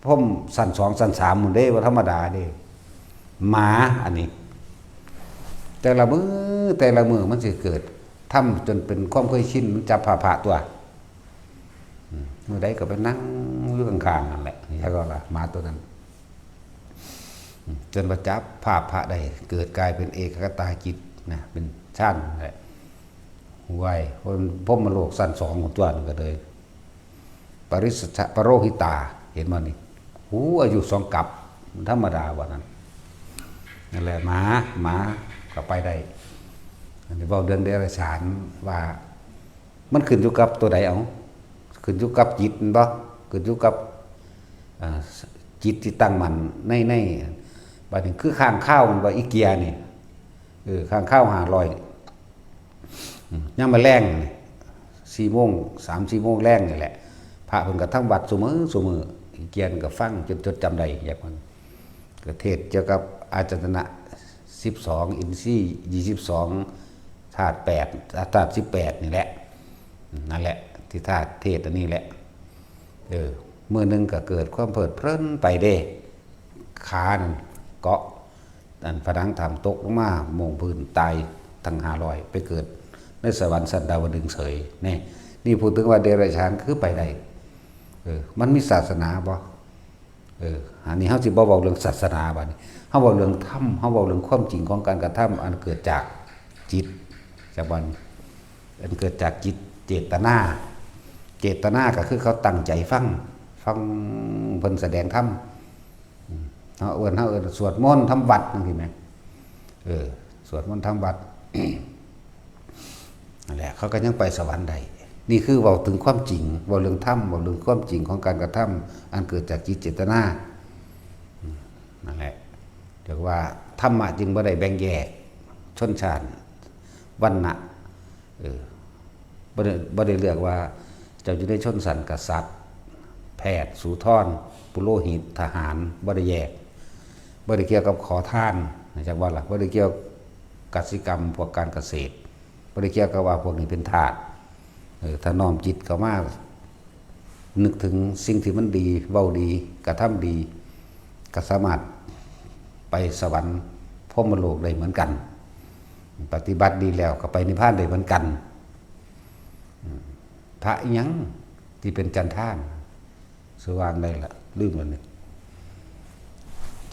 พรหมสั้น2สั้น3หมู่เด้ว่าธรรมดาเด้หมาอันนี้แต่ละมือมันสิเกิดทำจนเป็นความเคยชินมันจับผ่าตัวเมื่อใดก็ไปนั่งอยู่ข้างๆนั่นแหละนี่ก็ล่ะหมาตัวนั้นจนประจับภาพพระได้เกิดกลายเป็นเอกคตาจิตนะเป็นชั้นแหละไหวคนพมโลกสั้น2ของตัวนึงก็เลยปริสัชปโรหิตาเห็นมั้ยนี่หูอายุ2 กับธรรมดาว่านั้นนั่นแหละหมาก็ไปได้อันนี้เว้าเรื่องเดรัจฉานว่ามันขึ้นอยู่กับตัวใดเอาขึ้นอยู่กับจิตบ่ขึ้นอยู่กับจิตที่ตั้งมั่นในบัดนี้คือข้างข้าวมันว่าอีเกียนี่ข้างข้าว500ยังมาแรงนี่4 โมง 3-4 โมงแรงนี่แหละพระเพิ่นก็ทั้งวัดซุมื้ออีเกียนก็ฟังจนจดจำได้อย่างมันก็เทศเกี่ยวกับอาจตนะ12อินทรีย์22ธาตุ8ธาตุ18นี่แหละนั่นแหละที่ธาตุเทศอันนี้แหละมื้อนึงก็เกิดความเพลิดเพลินไปเด้ขานั่นเกาะนั่นผนังถ้ำตกลงมาโมงพื้นตายทั้ง500ไปเกิดในสวรรค์สันดาวดึงส์เสยนี่พูดถึงว่าเดรัจฉานคือไปได้ มันมีศาสนาบ่อันนี้เฮาสิบ่เว้าเรื่องศาสนาบัดนี้เฮาเว้าเรื่องธรรมเฮาเว้าเรื่องความจริงของการกระทำอันเกิดจากจิตจากบัดอันเกิดจากจิตเจตนาก็คือเขาตั้งใจฟังเพิ่นแสดงธรรมเฮาเอิ้นสวดมนต์ทำวัดจังซี่แหมสวดมนต์ทำวัดนั่นแหละเขาก็ยังไปสวรรค์ได้นี่คือเว้าถึงความจริงเว้าเรื่องธรรมเว้าเรื่องความจริงของการกระทำอันเกิดจากจิตเจตนานั่นแหละเรียกว่าธรรมะจึงบ่ได้แบ่งแยกชนชาติวรรณะบ่ได้เลือกว่าเจ้าอยู่ในชนชั้นกษัตริย์แพทย์สูทรปุโรหิตทหารบ่ได้แยกบ่ได้เกี่ยวกับขอทานจากว่าล่ะบ่ได้เกี่ยวกสิกรรมพวกการเกษตรบ่ได้เกี่ยวกับว่าพวกนี้เป็นทาสถ้าน้อมจิตเข้ามานึกถึงสิ่งที่มันดีเว้าดีกระทำดีก็สามารถไปสวรรค์พรหมโลกได้เหมือนกันปฏิบัติดีแล้วก็ไปนิพพานได้เหมือนกันพระอิหยังที่เป็นจันทานสว่างได้ล่ะลืมแล้วนี่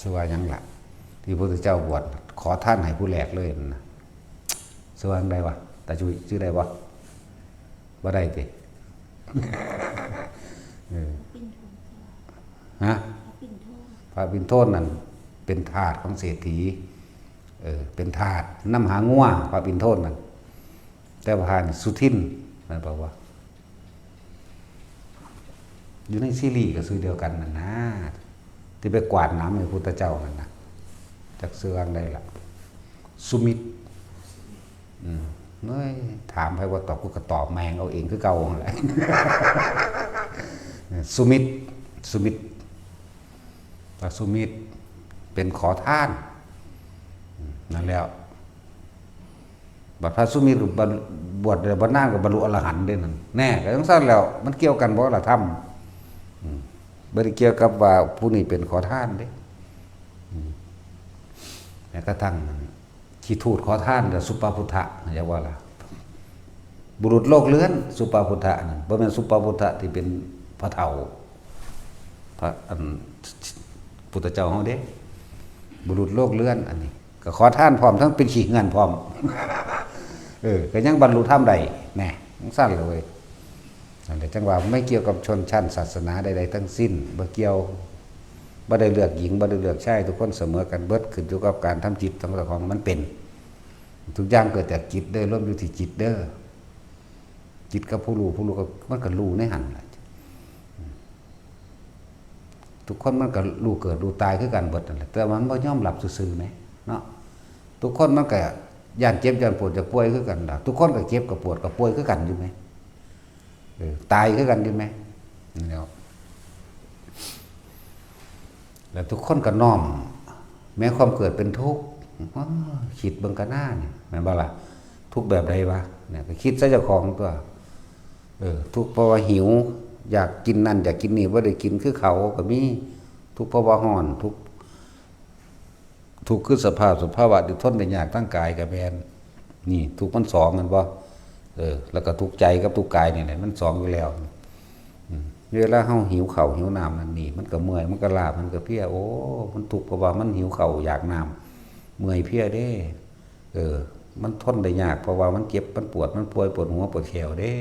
สว่างยังล่ะที่พระพุทธเจ้าบวชขอท่านให้ผู้แรกเลยนะสว่างได้วะตาจุยชื่อได้วะบ่ได้ติฮะพระปิ่นโทนนั่นเป็นทาสของเศรษฐีเป็นทาสน้ำหาง่วพระปิ่นโทนนั่นแต่พระสุทินนั่นบอกว่าอยู่ในซีรีส์ก็ซื้อเดียวกันนั่นนะที่ไปกวาดน้ำในพุทธเจ้านั่นนะจากเสืออังใดล่ะสุมิตรเน้ยถามไปว่าตอบกูก็ตอบแมงเอาเองคือเก่าอะไร สุมิตรพระสุมิตรเป็นขอทานนั่นแล้วบัดพระสุมิตรบวชบวชนานกับบรรลุอรหันต์ด้วยนั่นแน่ก็ต้องสั้นแล้วมันเกี่ยวกันเพราะเราทำบริเกี่ยวกับว่าผู้นี้เป็นขอทานเด้แล้วก็ตั้งที่ทูตขอทานกับสุปาพุทธะอย่าว่าล่ะบุรุษโลกเลื้อนสุปาพุทธะนั่นบ่แม่นสุปาพุทธะที่เป็นพระเฒ่าพระพุทธเจ้าเฮาเด้บุรุษโลกเลื้อนอันนี้ก็ขอทานพร้อมทั้งเป็นขี้เงินพร้อมก็ยังบรรลุธรรมได้แน่สั้นเลยนั่นแหละจังว่าไม่เกี่ยวกับชนชั้นศาสนาใดๆทั้งสิ้นบ่เกี่ยวบ่ได้เลือกหญิงบ่ได้เลือกชายทุกคนเสมอกันเบิดขึ้นอยู่กับการทำจิตของเจ้าของมันเป็นทุกอย่างเกิดจากจิตเด้อล้มอยู่ที่จิตเด้อจิตกับผู้รู้ก็มันก็รู้ในหันแหละทุกคนมันก็รู้เกิดรู้ตายคือกันเบิดนั่นแหละแต่มันบ่ยอมรับซื่อๆแหมเนาะทุกคนมันก็ย่านเจ็บย่านปวดจะป่วยคือกันล่ะทุกคนก็เจ็บกับปวดกับป่วยคือกันอยู่ไหมตายคือกันอยู่ไหมแล้วทุกคนก็น้อมแม้ความเกิดเป็นทุกข์คิดเบิ่งกันหน้านี่แม่นบ่ล่ะทุกข์แบบใดวะเนี่ยก็คิดซะเจ้าของตัวทุกข์เพราะว่าหิวอยากกินนั่นอยากกินนี่บ่ได้กินคือเขาก็มีทุกข์เพราะว่าร้อนทุกข์คือสภาวะที่ทนได้ยากทั้งกายกับแบนนี่ทุกข์มันสองกันบ่แล้วก็ทุกข์ใจกับทุกข์กายนี่แหละมันสองอยู่แล้วเวลาเฮาหิวข้าวหิวน้ำนั่นนี่มันก็เมื่อยมันก็ล้ามันก็เพลียโอ้มันทุกข์เพราะว่ามันหิวข้าวอยากน้ำเมื่อยเพลียเด้มันทนได้ยากเพราะว่ามันเจ็บมันปวดมันป่วยปวดหัวปวดแขวเด้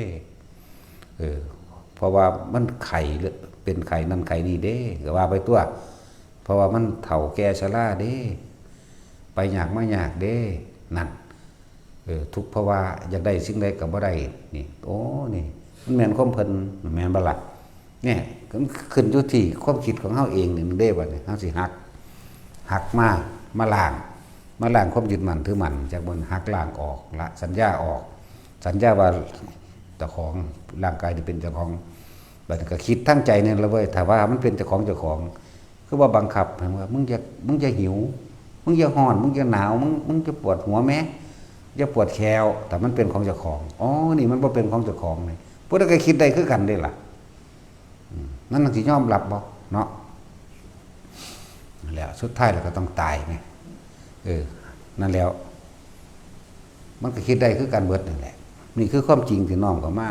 เพราะว่ามันไข้เป็นไข้นั่นไข้นี่เด้ก็ว่าไปตัวเพราะว่ามันเฒ่าแก่ชราเด้ไปยากมายากเด้นั่นทุกข์เพราะว่าอยากได้สิ่งใดก็บ่ได้นี่โอ้นี่มันแม่นความเพิ่นแม่นบ่ล่ะเนี่ยขึ้นอยู่ที่ความคิดของเฮาเองนี่มันเด้บัดนี้เฮาสิหักมาล้างความยึดมั่นถือมั่นจากบนหักล้างออกละสัญญาออกสัญญาว่าเจ้าของร่างกายนี่เป็นเจ้าของบัดนี้ก็คิดทั้งใจนี่ละเว้ยถ้าว่ามันเป็นเจ้าของคือว่าบังคับว่ามึงอย่าหิวมึงอย่าร้อนมึงอย่าหนาวมึงจะปวดหัวแม้อย่าปวดแขวแต่มันเป็นของเจ้าของอ๋อนี่มันบ่เป็นของเจ้าของนี่ผู้ใดก็คิดได้คือกันเด้ล่ะนั่นสิยอมรับบ่เนาะแล้วสุดท้ายเราก็ต้องตายไงนั่นแล้วมันก็คิดได้คือการเบิดนั่นแหละนี่คือความจริงที่น้อมเข้ามา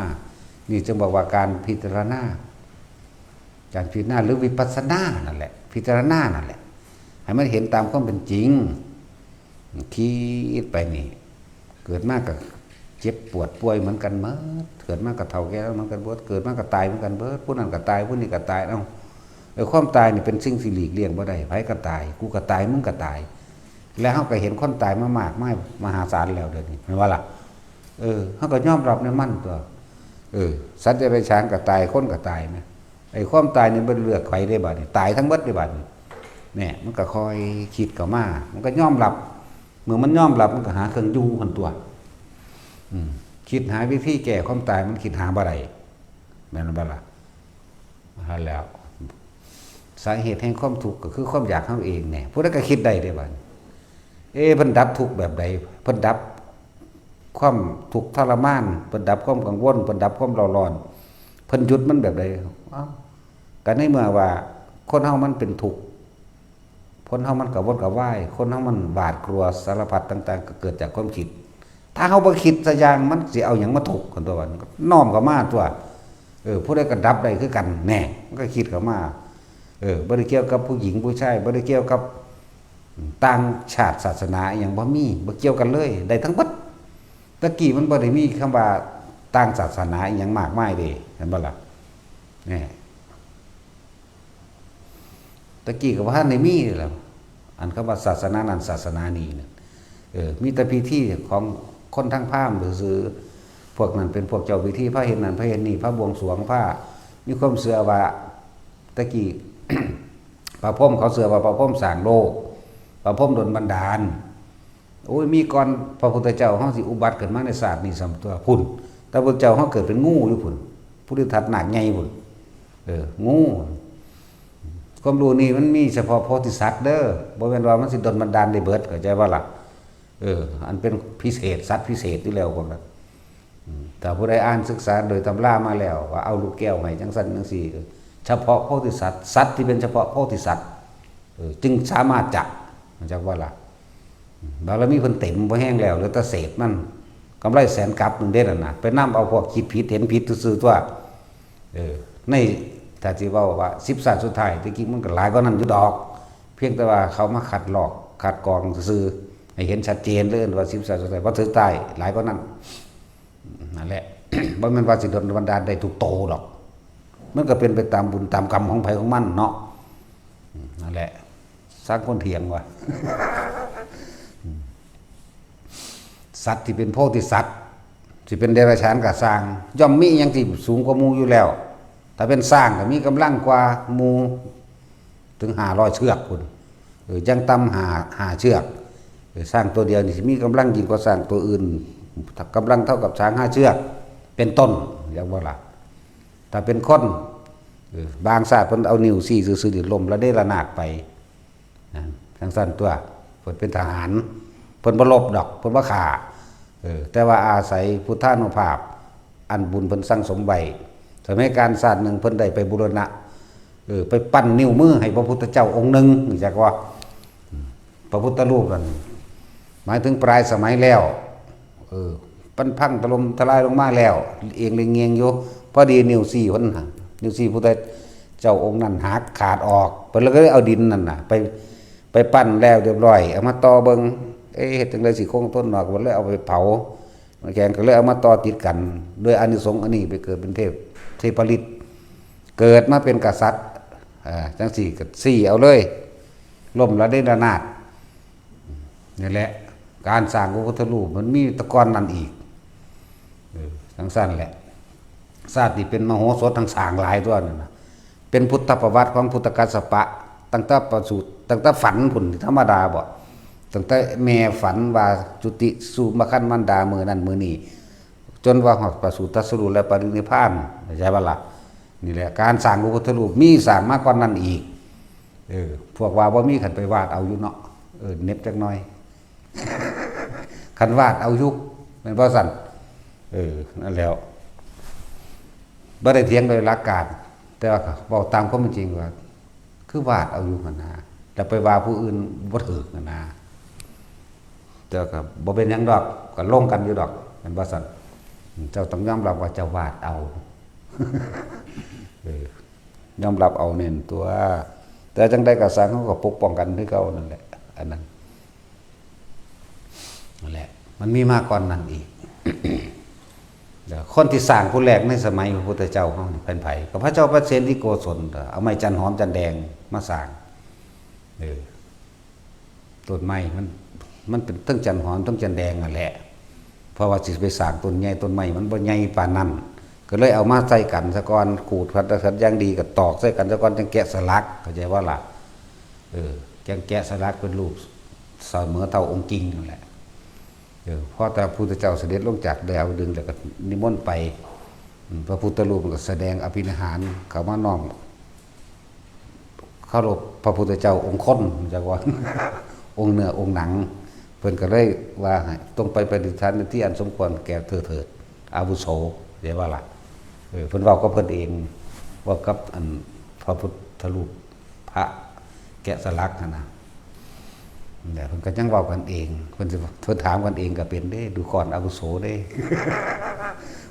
นี่จึงบอกว่าการพิจารณา การพิจารณาหรือวิปัสสนานั่นแหละพิจารณานั่นแหละให้มันเห็นตามความเป็นจริงคิดไปนี่เกิดมากกับเจ็บปวดป่วยเหมือนกันเมื่อเกิดมากกับเฒ่าแก่เหมือนกันเบิดเกิดมากกับตายเหมือนกันเบิดผู้นั้นก็ตายผู้นี้ก็ตายความตายนี่เป็นสิ่งที่หลีกเลี่ยงบ่ได้ไผก็ตายกูก็ตายมึงก็ตายแล้วเฮาก็เห็นคนตายมามากมายมหาศาลแล้วเดี๋ยวนี้แม่นว่าล่ะเฮาก็ยอมรับในมันตัวสัตว์เดรัจฉานก็ตายคนก็ตายนะไอ้ความตายนี่บ่เลือกใครได้บัดนี้ตายทั้งหมดได้บัดนี้เนี่ยมันก็คอยคิดเข้ามามันก็ยอมรับเมื่อมันยอมรับมันก็หาเครื่องอยู่หั่นตัวคิดหาวิธีแก้ความตายมันคิดหาบ่ได้แม่นบ่ล่ะนั่นแล้วสาเหตุแห่งความทุกข์ก็คือความอยากของเองเนี่ยผู้ใดก็คิดได้เด้บัดเพิ่นดับทุกข์แบบใดเพิ่นดับความทุกข์ทรมานเพิ่นดับความกังวลเพิ่นดับความร้อนเพิ่นหยุดมันแบบใดก็ในเมื่อว่าคนเฮามันเป็นทุกข์คนเฮามันกระวนกระวายคนเฮามันหวาดกลัวสารพัดต่างๆก็เกิดจากความคิดถ้าเฮาบ่คิดซะอย่างมันสิเอาหยังมาทุกข์กันตัวมันก็น้อมเข้ามาตัวผู้ใดก็ดับได้คือกันแน่มันก็คิดเข้ามาบ่ได้เกี่ยวกับผู้หญิงผู้ชายบ่ได้เกี่ยวกับต่างชาติศาสนาอหยังบ่มีบ่เกี่ยวกันเลยได้ทั้งหมดตะกี้มันบ่ได้มีคำว่าต่างศาสนาอหยังมากมายเด้เห็นบ่ล่ะนี่ตะกี้ก็บ่ทันได้มีแล้วอันคำว่าศาสนานั้นศาสนานี้น่ะมีแต่พิธีของคนทางพราหมณ์ซื่อพวกนั้นเป็นพวกเจ้าพิธีพระเฮ็ดนั่นพระเฮ็ดนี่พระบวงสรวงพระมีความเชื่อว่าตะกี้ พระพรหมเขาเชื่อว่าพระพรหมสร้างโลกพระพรหมดลบันดาลโอ้ยมีก่อนพระพุทธเจ้าเฮาสิอุบัติขึ้นมาในศาสตร์นี้ซ้ํตัวพุ่นแต่พระพุทธเจ้าเฮาเกิดเป็นงูอยู่พุ่นผู้ที่ทัดหนักใหญ่พุ่นงูความรู้นี่มันมีเฉพาะโพธิสัตว์เด้อบ่แม่นว่ามันสิดลบันดาลได้เบิดเข้าใจบ่ล่ะอันเป็นพิเศษสัตว์พิเศษอยู่แล้วพวกนั้นแต่ผู้ใดอ่านศึกษาโดยตำรามาแล้วว่าเอาลูกแก้วให้จังซั่นจังซี่เฉพาะโพธิสัตว์สัตว์ที่เป็นเฉพาะโพธิสัตว์จึงสามารถจับจักว่าล่ะบารมีเพิ่นเต็มบ่แห้งแล้วเหลือแต่เศษมันกำไรแสนกับนึงเด้นั่นน่ะไปนำเอาพวกคิดผิดเห็นผิดซื่อๆตัวในถ้าสิเว้าว่า10ชาติสุดท้ายตะกี้มันก็หลายกว่านั้นอยู่ดอกเพียงแต่ว่าเขามาขัดลอกขัดกรองซื่อๆให้เห็นชัดเจนเลยว่า10ชาติสุดท้ายบ่ถึงตายหลายกว่านั้นนั่นแหละ บ่แม่นว่าสิดลบันดาลได้ทุกโตหรอกมันก็เป็นไปตามบุญตามกรรมของไผของมันเนาะนั่นแหละสร้างคนเถียงว่ะ สัตว์ที่เป็นโพธิสัตว์ที่เป็นเดรัจฉานก็สร้างย่อมมีหยังที่สูงกว่าหมู่อยู่แล้วถ้าเป็นสร้างก็มีกำลังกว่าหมู่ถึง500เชือกพุ่นยังต่ำ5เชือกสร้างตัวเดียวนี่สิมีกำลังยิ่งกว่าสร้างตัวอื่นกำลังเท่ากับช้าง5เชือกเป็นต้นอย่างว่าล่ะถ้าเป็นคนบางชาติเพิ่นเอานิ้วซี่ซื่อๆดิลมแล้วได้ระนาดไปทั้งสั้นตัวเพิ่นเป็นทหารเพิ่นบ่ลบดอกเพิ่นบ่ฆ่าแต่ว่าอาศัยพุทธานุภาพอันบุญเพิ่นสั่งสมไว้สมัยการศาสตร์นึงเพิ่นได้ไปบูรณะไปปั้นนิ้วมือให้พระพุทธเจ้าองค์นึงจักว่าพระพุทธรูปนั่นหมายถึงปลายสมัยแล้วปั้นพังถล่มทลายลงมาแล้วเอียงเงียงอยู่พอดีนิ้วซี่เพิ่นนิ้วซี่พุทธเจ้าองค์นั้นหักขาดออกเพิ่นเลยเอาดินนั่นน่ะไปปั้นแล้วเรียบร้อยเอามาต่อเบิ่งเฮ็ดจังได๋สิคงต้นหนอกบ่เลยเอาไปเผาแกงก็เลยเอามาต่อติดกันด้วยอานิสงส์อันนี้ไปเกิดเป็นเทพฤทธิ์เกิดมาเป็นกษัตริย์จังสี่ก็ซี่เอาเลยล่มละได้ระนาดนี่แหละการสร้างพระพุทธรูปมันมีตะกอนนั่นอีกทั้งสั้นแหละชาติที่เป็นมโหสถทั้งสร้างหลายตัวนั่นน่ะเป็นพุทธประวัติของพุทธกัสสปะตั้งแต่ประสูติตั้งแต่ฝันพุ่นธรรมดาบ่ตั้งแต่แม่ฝันว่าจุติสู่มคันมันดามื้อนั้นมื้อนี้จนว่าฮอดประสูติตรัสรู้และปรินิพพานใช่บ่ล่ะนี่แหละการสร้างพระพุทธรูปมีสร้างมากกว่านั้นอีกพวกว่าบ่มีคันไปวาดเอาอยู่เนาะเน็บจักหน่อย คันวาดเอาอยู่แม่นบ่ซั่นนั่นแล้วบ่ได้เถียงโดยหลักการแต่ว่าเว้าตามความเป็นจริงว่าคือวาดเอาอยู่หั่นนะแต่ไปว่าผู้อื่นบ่ถูกนั่นนะแต่ก็บ่เป็นหยังดอกก็ลงกันอยู่ดอกแม่นบ่ซั่นเจ้าต้องยอมรับว่าเจ้าวาดเอา ยอมรับเอาเน้นตัวแต่จังได้ก็สร้างเขาก็ปกป้องกันคือเก่านั่นแหละอันนั้นนั่นแหละมันมีมากก่อนนั้นอีก คนที่สร้างผู้แรกในสมัยพระพุทธเจ้าเฮานี่เป็นไผก็พระเจ้าพระเสนที่โกศลเอาไม้จันหอมจันแดงมาสร้างต้นไม้มันเป็นตั้งจันหอมตั้งจันแดงนั่นแหละเพราะว่าสิไปสร้างต้นใหญ่ต้นไม้มันบ่ใหญ่ปานนั้นก็เลยเอามาใส่กันซะก่อนขูดขัดอย่างดีก็ตอกใส่กันซะก่อนจังแกะสลักเข้าใจว่าล่ะจังแกะสลักเป็นรูปเสมอเท่าองค์จริงนั่นแหละพอแต่พระพุทธเจ้าเสด็จลงจากดาวดึงแล้วก็นิมนต์ไปพระพุทธรูปก็แสดงอภินิหารเขามาน้อมเคารพพระพุทธเจ้าองค์คนจักว่า องค์เนื้อองค์หนังเพิ่นก็เลยว่าต้องไปประดิษฐานในที่อันสมควรแก่เธออาวุโสเรียกว่าล่ะเพิ่นเว้าก็เพิ่นเองว่ากับอันพระพุทธรูปพระแกะสลักนะเพิ่นก็ยังเว้ากันเองเพิ่นถามกันเองก็เป็นเด้ดูก่อนอาวุโสเด้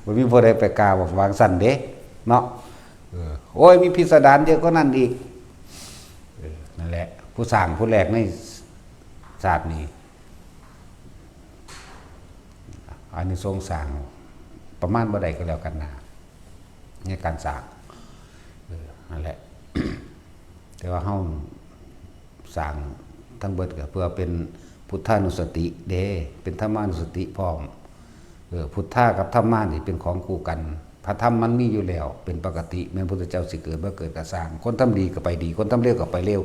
บ่มีผู้ใดไปกล่าววางสั่นเด้เนาะโอ้ยมีพิสดารเยอะกว่านั้นอีกนั่นแหละผู้สร้างผู้แรกในศาสตร์นี้อันนี้ทรงสร้างประมาณบ่ได้ก็แล้วกันนะในการสร้างนั่นแหละ แต่ว่าเฮาสร้างทั้งเบิดก็เพื่อเป็นพุทธานุสติเด้เป็นธรรมานุสติพร้อมพุทธะกับธรรมะนี่เป็นของคู่กันพระธรรมมันมีอยู่แล้วเป็นปกติแม้พระพุทธเจ้าสิเกิดบ่เกิดก็สร้างคนทำดีก็ไปดีคนทำเลวก็ไปเลว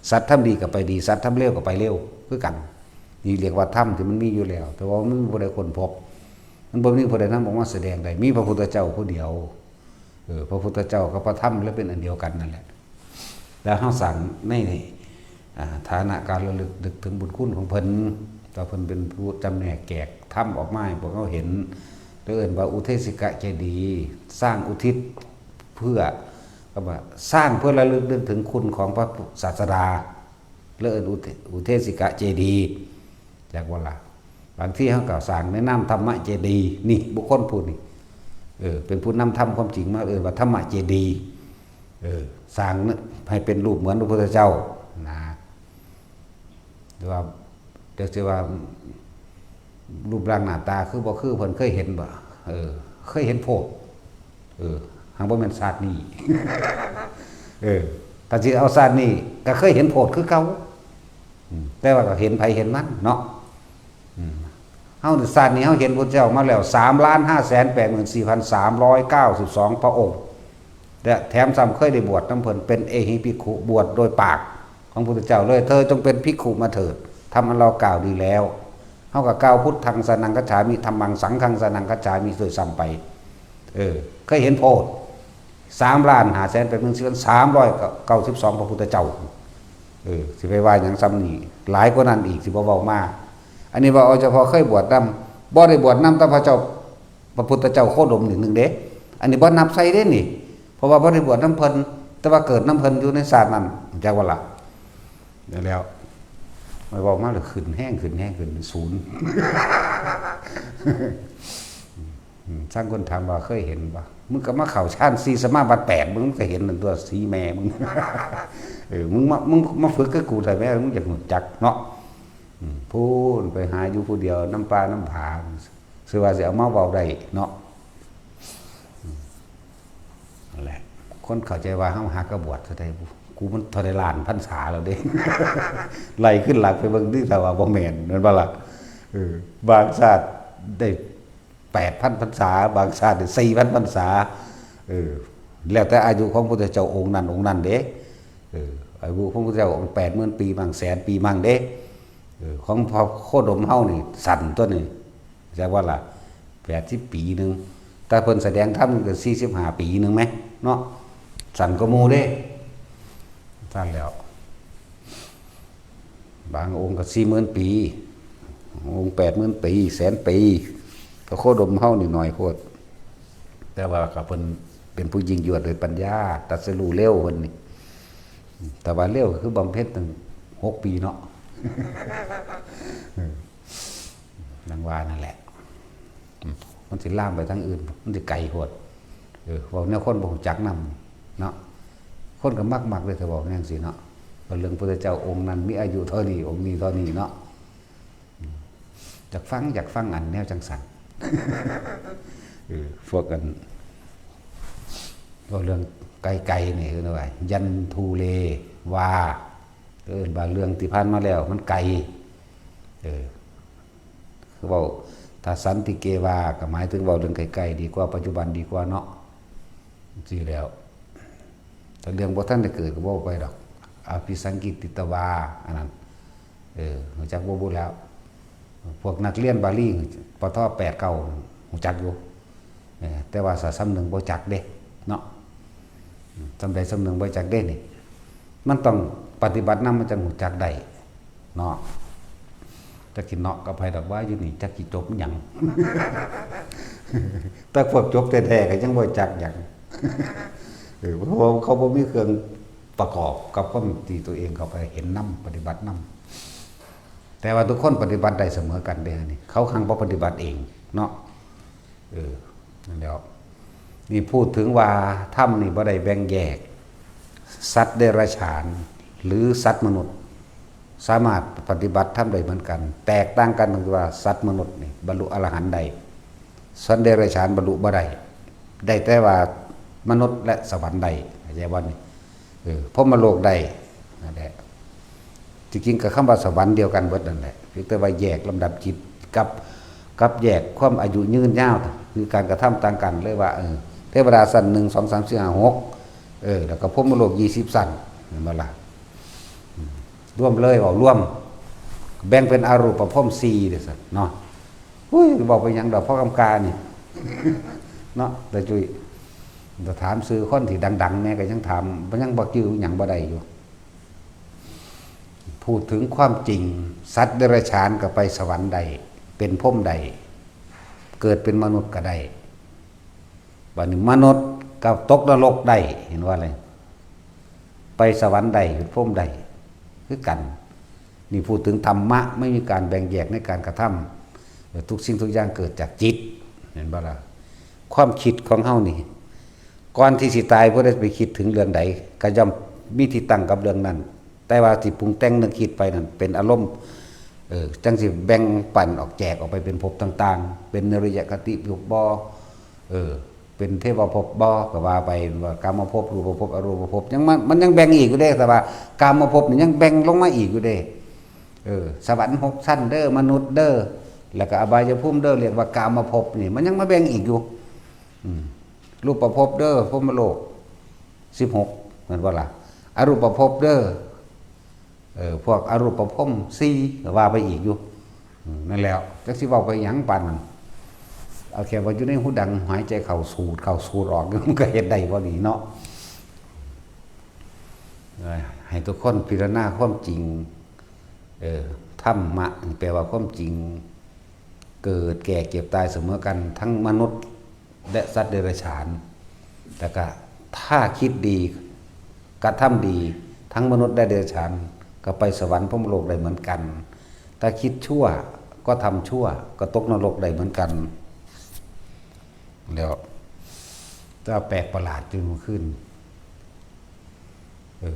สัตว์ทำดีก็ไปดีสัตว์ทำเลวก็ไปเลวคือกันนี่เรียกว่าธรรมที่มันมีอยู่แล้วแต่ว่ามันมีผู้ใดค้นพบมันบ่มีผู้ใดนำออกมาแสดงได้มีพระพุทธเจ้าผู้เดียวพระพุทธเจ้ากับพระธรรมแล้วเป็นอันเดียวกันนั่นแหละแล้วเฮาสร้างในฐานะการระลึกนึกถึงบุญคุณของเพิ่นต่อเพิ่นเป็นผู้จำแนกแจกธรรมออกมาให้พวกเขาเห็นเอิ้นว่าอุเทสิกะเจดีย์สร้างอุทิศเพื่อก็ว่าสร้างเพื่อระลึกนึกถึงคุณของพระศาสดาเอิ้นอุเทสิกะเจดีย์จากว่าล่ะบางที่เฮาก็สร้างในนามธรรมะเจดีย์นี่บุคคลผู้นี้เป็นผู้นำธรรมความจริงมาว่าธรรมะเจดีย์สร้างให้เป็นรูปเหมือนพระพุทธเจ้านะหรือว่าเรียกว่ารูปร่างหน้าตาคือบ่คือเพิ่นเคยเห็นบ่เคยเห็นโพดหางบ่แม่นศาสตร์นี้ ถ้าสิเอาศาสตร์นี้ก็เคยเห็นโพดคือเก่าแต่ว่าก็เห็นไผเห็นมันเนาะเฮาศาสตร์นี้เฮาเห็นพระเจ้ามาแล้ว 3,584,392 พระองค์และแถมซ้ำเคยได้บวชนำเพิ่นเป็นเอหิภิกขุบวชโดยปากของพระพุทธเจ้าเลยเธอจงเป็นภิกขุมาเถิดทำอันเรากล่าวดีแล้วเฮาก็กล่าวพุทธังสนังคัจฉามิธัมมังสังฆังสนังคัจฉามิด้วยซ้ำไปเคยเห็นโพด3,584,392 พระพุทธเจ้าสิไปว่าหยังซ้ำนี่หลายกว่านั้นอีกสิบ่เว้ามาอันนี้ว่าเอาเฉพาะเคยบวชนำบ่ได้บวชนำแต่พระเจ้าพระพุทธเจ้าโคดมหนึ่งเด้อันนี้บ่นับใส่เด้นี่เพราะว่าบ่ได้บวชนำเพิ่นแต่ว่าเกิดนำเพิ่นอยู่ในศาสตร์นั้นจักว่าล่ะแล้วไม่บอกมาเลยขึ้นแห้งขึ้นศูนย์ สร้างคนถามว่าเคยเห็นป่ะมึงก็มาเข่าชาติสีสมาบัติ8มึงก็เห็นตัวสีแม่มึง มึงมาฝึกกับกูแต่แม่มึงอยากหนุนจักเนาะพูดไปหาอยู่ผู้เดียวน้ำปลาน้ำผาสือว่าจะเอามาเบาได้เนาะนั่นแหละคนเข้าใจว่าเฮาหากระบวชซะได้กูมันทรล้านพรรษาแล้วเด้ ไล่ขึ้นหลักไปเบิ่งที่แต่ว่าบ่แม่นนั่นบ่ล่ะบางชาติได้ 8,000 พรรษาบางชาติได้ 4,000 พรรษาแล้วแต่อายุของพระพุทธเจ้าองค์นั้นเด้อายุของพระพุทธเจ้าองค์ 80,000 ปีบางแสนปีมั่งเด้ของพระโคดมเฮานี่สั่นตัวนี้แปลว่าล่ะ80 ปีนึงแต่เพิ่นแสดงธรรมก็45 ปีนึงมั้ยเนาะสั่นก็หมู่เด้ท่านแล้วบางองค์ก็ 40,000 ปีองค์ 80,000 ปีแสนปีก็โคดมเฮานี่น้อยโคตรแต่ว่าก็เพิ่นเป็นผู้ยิ่งยวดโดยปัญญาตรัสรู้เร็วเพิ่นนี่แต่ว่าเร็วก็คือบำเพ็ญตั้ง6 ปีเนาะนังว่านั่นแหละมันสิลามไปทางอื่นมันสิไกลโพดเว้าแนวคนบ่รู้จักนำเนาะ คนก็มักเลยถ้าบอกอย่างสิเนาะว่าเรื่องพระเจ้าองค์นั้นมีอายุเท่านี้องค์นี้เท่านี้เนาะอยากฟังอันแนวจังสันพวกกันก็เรื่องไกลๆนี่คืออะไรยันทูเลวาบางเรื่องที่ผ่านมาแล้วมันไกลคือว่าถ้าสันติเกวาก็หมายถึงว่าเรื่องไกลๆดีกว่าปัจจุบันดีกว่าเนาะสิแล้วแต่เรื่องบ่ท่านได้เกิดก็บ่ไปดอกอภิสังกิติตวาอันนั้นรู้จักบ่บุแล้วพวกนักเรียนบาลีปท8 9รู้จักอยู่แต่ว่าสำนึงบ่จักเด้เนาะสำใดสำนึงบ่จักเด้นี่มันต้องปฏิบัตินำมันจะรู้จักได้เนาะจักสิเนาะกับไผดอกว่าอยู่นี่จักสิจบหยังแต่พวกจบแท้ๆก็ยังบ่จักหยังเพราะว่าเขาบ่มีเครื่องประกอบกับความที่ตัวเองเข้าไปเห็นนำปฏิบัตินำแต่ว่าทุกคนปฏิบัติได้เสมอกันเด้นี่เขาคังบ่ปฏิบัติเองเนาะนั่นแล้วนี่พูดถึงว่าถ้ำนี่บ่ได้แบ่งแยกสัตว์เดรัจฉานหรือสัตว์มนุษย์สามารถปฏิบัติทำได้เหมือนกันแตกต่างกันตรงที่ว่าสัตว์มนุษย์นี่บรรลุอรหันต์ได้สัตว์เดรัจฉานบรรลุบ่ได้แต่ว่ามนุษย์และสวรรค์ได้เข้าใจบ่นี่พรหมโลกได้นั่นแหละจริงๆกับคำว่าสวรรค์เดียวกันเบิดนั่นแหละเพียงแต่ว่าแยกลำดับจิตกับแยกความอายุยืนยาวคือการกระทำต่างกันเลยว่าเทวดาสั้น1 2 3 4 5 6แล้วก็พรหมโลก20สั้นเห็นบ่ล่ะร่วมเลยบอกร่วมแบ่งเป็นอรูปภพ4เด้อซั่นเนาะอุ้ยบอกไปหยังดอกพ่อกำกานี่เนาะแต่จุ้ยถ้าถามซื้อคนที่ดังๆแม่ก็ยังถามมันยังบ่จื้อหยังบ่ได้อยู่พูดถึงความจริงสัตว์เดรัจฉานก็ไปสวรรค์ใดเป็นพรหมใดเกิดเป็นมนุษย์ก็ได้บัดนี้มนุษย์ก็ตกนรกได้เห็นว่าอะไรไปสวรรค์ใดเป็นพรหมใดคือกันนี่พูดถึงธรรมะไม่มีการแบ่งแยกในการกระทำทุกสิ่งทุกอย่างเกิดจากจิตเห็นบ่ล่ะความคิดของเฮานี่ก่อนที่สิตายบ่ได้ไปคิดถึงเรื่องใดก็ย่อมมีที่ตั้งกับเรื่องนั้นแต่ว่าที่ปรุงแต่งนึกคิดไปนั่นเป็นอารมณ์จังสิแบ่งปันออกแจกออกไปเป็นภพต่างๆเป็นนริยคติภพบ่เป็นเทวภพบ่ก็ว่าไปว่ากามภพรูปภพอรูปภพยังมันยังแบ่งอีกอยู่เด้แต่ว่ากามภพนี่ยังแบ่งลงมาอีกอยู่เด้สวรรค์6ชั้นเด้อมนุษย์เด้อแล้วก็อบายภูมิเด้อเรียกว่ากามภพนี่มันยังมาแบ่งอีกอยู่รูปภพเด้อพรหมโลก16เหมือนว่าล่ะอรูปภพเด้อพวกอรูปภพ4ก็ว่าไปอีกอยู่นั่นแล้วจักสิเว้าไปหยังปานนั้นเอาแค่ว่าอยู่ในหูดังหายใจเข้าสูดออกมันก็เฮ็ดได้บ่ดีเนาะให้ทุกคนพิจารณาความจริงธรรมะแปลว่าความจริงเกิดแก่เจ็บตายเสมอกันทั้งมนุษย์และสัตว์เดรัจฉานแต่ก็ถ้าคิดดีกระทำดีทั้งมนุษย์และเดรัจฉานก็ไปสวรรค์พรหมโลกได้เหมือนกันถ้าคิดชั่วก็ทำชั่วก็ตกนรกได้เหมือนกันแล้วถ้าแปลกประหลาดจนขึ้น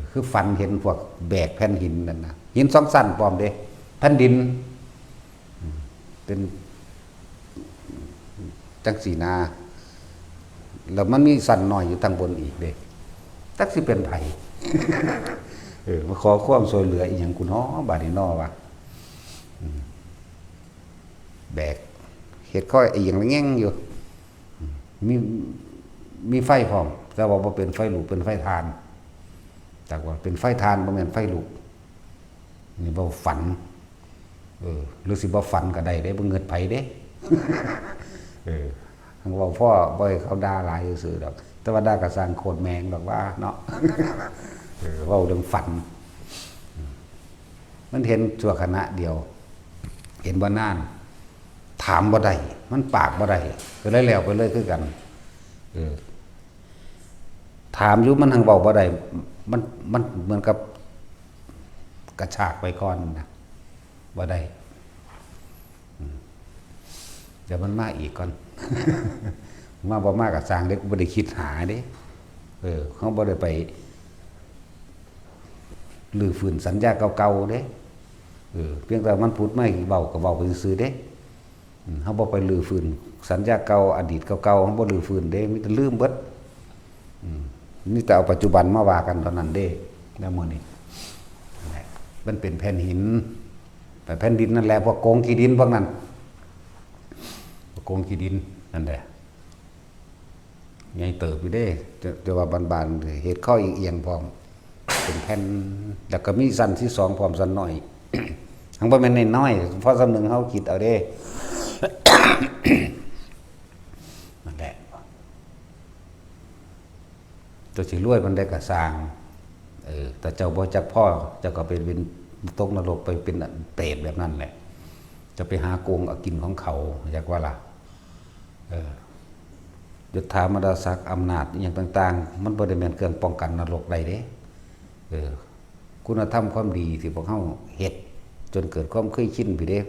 คือฝันเห็นพวกแบกแผ่นหินนั่นนะหินสองสั้นปลอมเด้แผ่นดินเป็นจังสีนาแล้วมันมีสั้นน้อยอยู่ทางบนอีกเด้ตักสิเป็นไผมาขอความช่วยเหลืออีหยังกูเนาะบาดนี้เนาะว่ะแบกเฮ็ดค่อยอีหยังแง่งอยู่มีไฟพร้อมแต่ว่าบ่เป็นไฟลูกเป็นไฟทานแต่ว่าเป็นไฟทานบ่แม่นไฟลูกนี่บ่ฝันหรือสิบ่ฝันก็ได้เด้บ่เงิดไผเด้ทั้งว่าพ่อบ่ให้เขาด่าหลายซื่อๆดอกแต่ว่าด่าก็สร้างโคตรแมงดอกว่าเนาะเว้าเรื่องฝันมันเห็นชั่วขณะเดียวเห็นบ่นานถามบ่ได้มันปากบ่ได้ก็เลยแล้วไปเลยคือกันถามอยู่มันหังเว้าบ่ได้มันเหมือนกับกระชากไปก่อนนะบ่ได้เดี๋ยวมันมาอีกก่อน มาบ่มาก็สร้างเด็กบ่ได้คิดหาเด้เขาบ่ได้ไป ลื้อฟื้นสัญญาเก่าๆเด้เพียงแต่มันพูดไม่เบาก็เบาไปซื่อๆเด้เฮาบ่ไปลื้อฟื้นสัญญาเก่าอดีตเก่าๆเฮาบ่ลื้อฟื้นเด้มีแต่ลืมเบิดนี่แต่เอาปัจจุบันมาว่ากันเท่านั้นเด้แล้วมื้อนี้มันเป็นแผ่นหินแต่แผ่นดินนั่นแหละพวกโกงขี้ดินพวกนั้นโกงขี้ดินนั่นแหละใหญ่เติบอยู่เด้จะว่าบานๆเฮ็ดข้อเอียงๆพร้อมเป็นแผ่นแล้วก็มีสั้นที่2พร้อมสั้นน้อยทั้งบ่แม่นน้อยๆเพราะสำนึงเฮาคิดเอาเด้นั่นแหละตัวสิรวยมันได้ก็สร้างแต่เจ้าบ่จักพ่อเจ้าก็ไปเป็นตกนรกไปเป็นเปรตแบบนั้นแหละจะไปหาโกงเอากินของเขาอยากว่าล่ะยศถาบรรดาศักดิ์อำนาจอย่างต่างๆมันบ่ได้แม่นเครื่องป้องกันนรกใดเด้คุณธรรมความดีที่พวกเฮาเฮ็ดจนเกิดความเคยชินไปเด้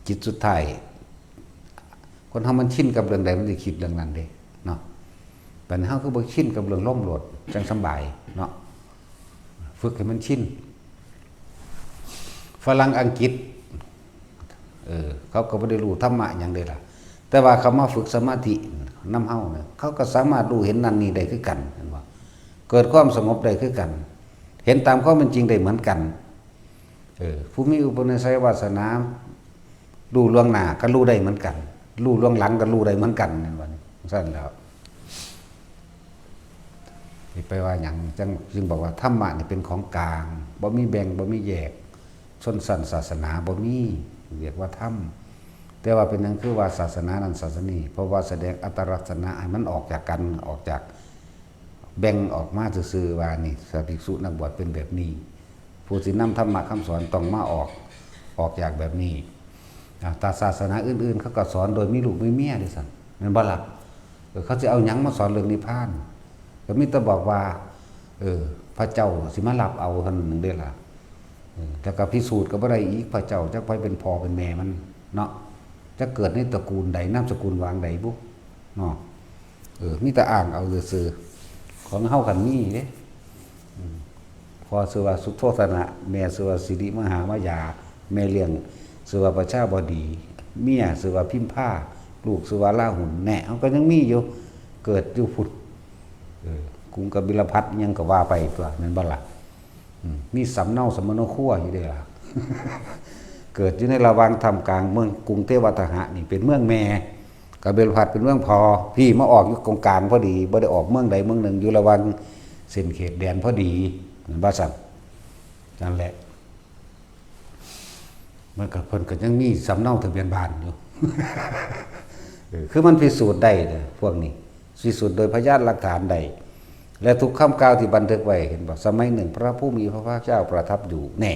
จิตสุดท้ายคนเฮามันชินกับเรื่องใดมันสิคิดเรื่องนั้นเด้เนาะบัดนี้เฮาคือบ่ชินกับเรื่องล่มโลดจังสำบายเนาะฝึกให้มันชินฝรั่งอังกฤษเขาก็บ่ได้รู้ธรรมะหยังเด้ล่ะแต่ว่าเขามาฝึกสมาธินำเฮาเนี่ยเขาก็สามารถรู้เห็นนั่นนี่ได้คือกันเห็นบ่เกิดความสงบได้คือกันเห็นตามความเป็นจริงได้เหมือนกันผู้มีอุปนิสัยวาสนารู้ล่วงหน้าก็รู้ได้เหมือนกันรู้ล่วงหลังก็รู้ได้เหมือนกันนั่นว่าซั่นแล้วนี่ไปว่าหยังจึงบอกว่าธรรมะนี่เป็นของกลางบ่มีแบ่งบ่มีแยกชนชั้นศาสนาบ่มีเรียกว่าธรรมแต่ว่าเป็นนั้นคือว่าศาสนานั้นศาสนีเพราะว่าแสดงอัตลักษณะให้มันออกจากกันออกจากแบ่งออกมาซื่อๆว่านี่พระภิกษุนักบวชเป็นแบบนี้ผู้สินำธรรมะคำสอนต้องมาออกจากแบบนี้แต่ศาสนาอื่นๆเขาก็สอนโดยมีลูกมีเมียด้วยซ้ำนั่นบ่ล่ะเขาจะเอาหยังมาสอนเรื่องนิพพานก็มีแต่บอกว่าพระเจ้าสิมารับเอาเท่านั้นเด้ล่ะแต่ก็พิสูจน์ก็บ่ได้อีกพระเจ้าจักไปเป็นพ่อเป็นแม่มันเนาะจะเกิดในตระกูลใดนามสกุลวางใดบุเนาะมีแต่อ้างเอาซื่อๆของเฮากันมีเด้พอชื่อว่าสุโธทนะแม่ชื่อว่าสิริมหามายาแม่เลี้ยงชื่อว่าประชาบดีเมียชื่อว่าพิมพาลูกชื่อว่าลาหุนแน่เฮาก็ยังมีอยู่เกิดอยู่พุทธกรุงกบิลพัสดุยังก็ว่าไปตัวนั่นบ่ล่ะมีสำเนาสมโนครัวอยู่เด้ล่ะ เกิดอยู่ในระหว่างทำกลางเมืองกรุงเทวทหะนี่เป็นเมืองแม่กบิลพัสเป็นเมืองพอพี่มาออกอยู่ตรงกลางพอดีบ่ได้ออกเมืองใดเมืองหนึ่งอยู่ระหว่างเส้นเขตแดนพอดีนั่นว่าซั่นนั่นแหละมันก็เพิ่นก็ยังมีสำเนาทะเบียนบ้านอยู่ คือมันพิสูจน์ได้พวกนี้พิสูจน์โดยพยานหลักฐานใดและทุกคำกล่าวที่บันทึกไว้เห็นบอกสมัยหนึ่งพระผู้มีพระภาคเจ้าประทับอยู่แน่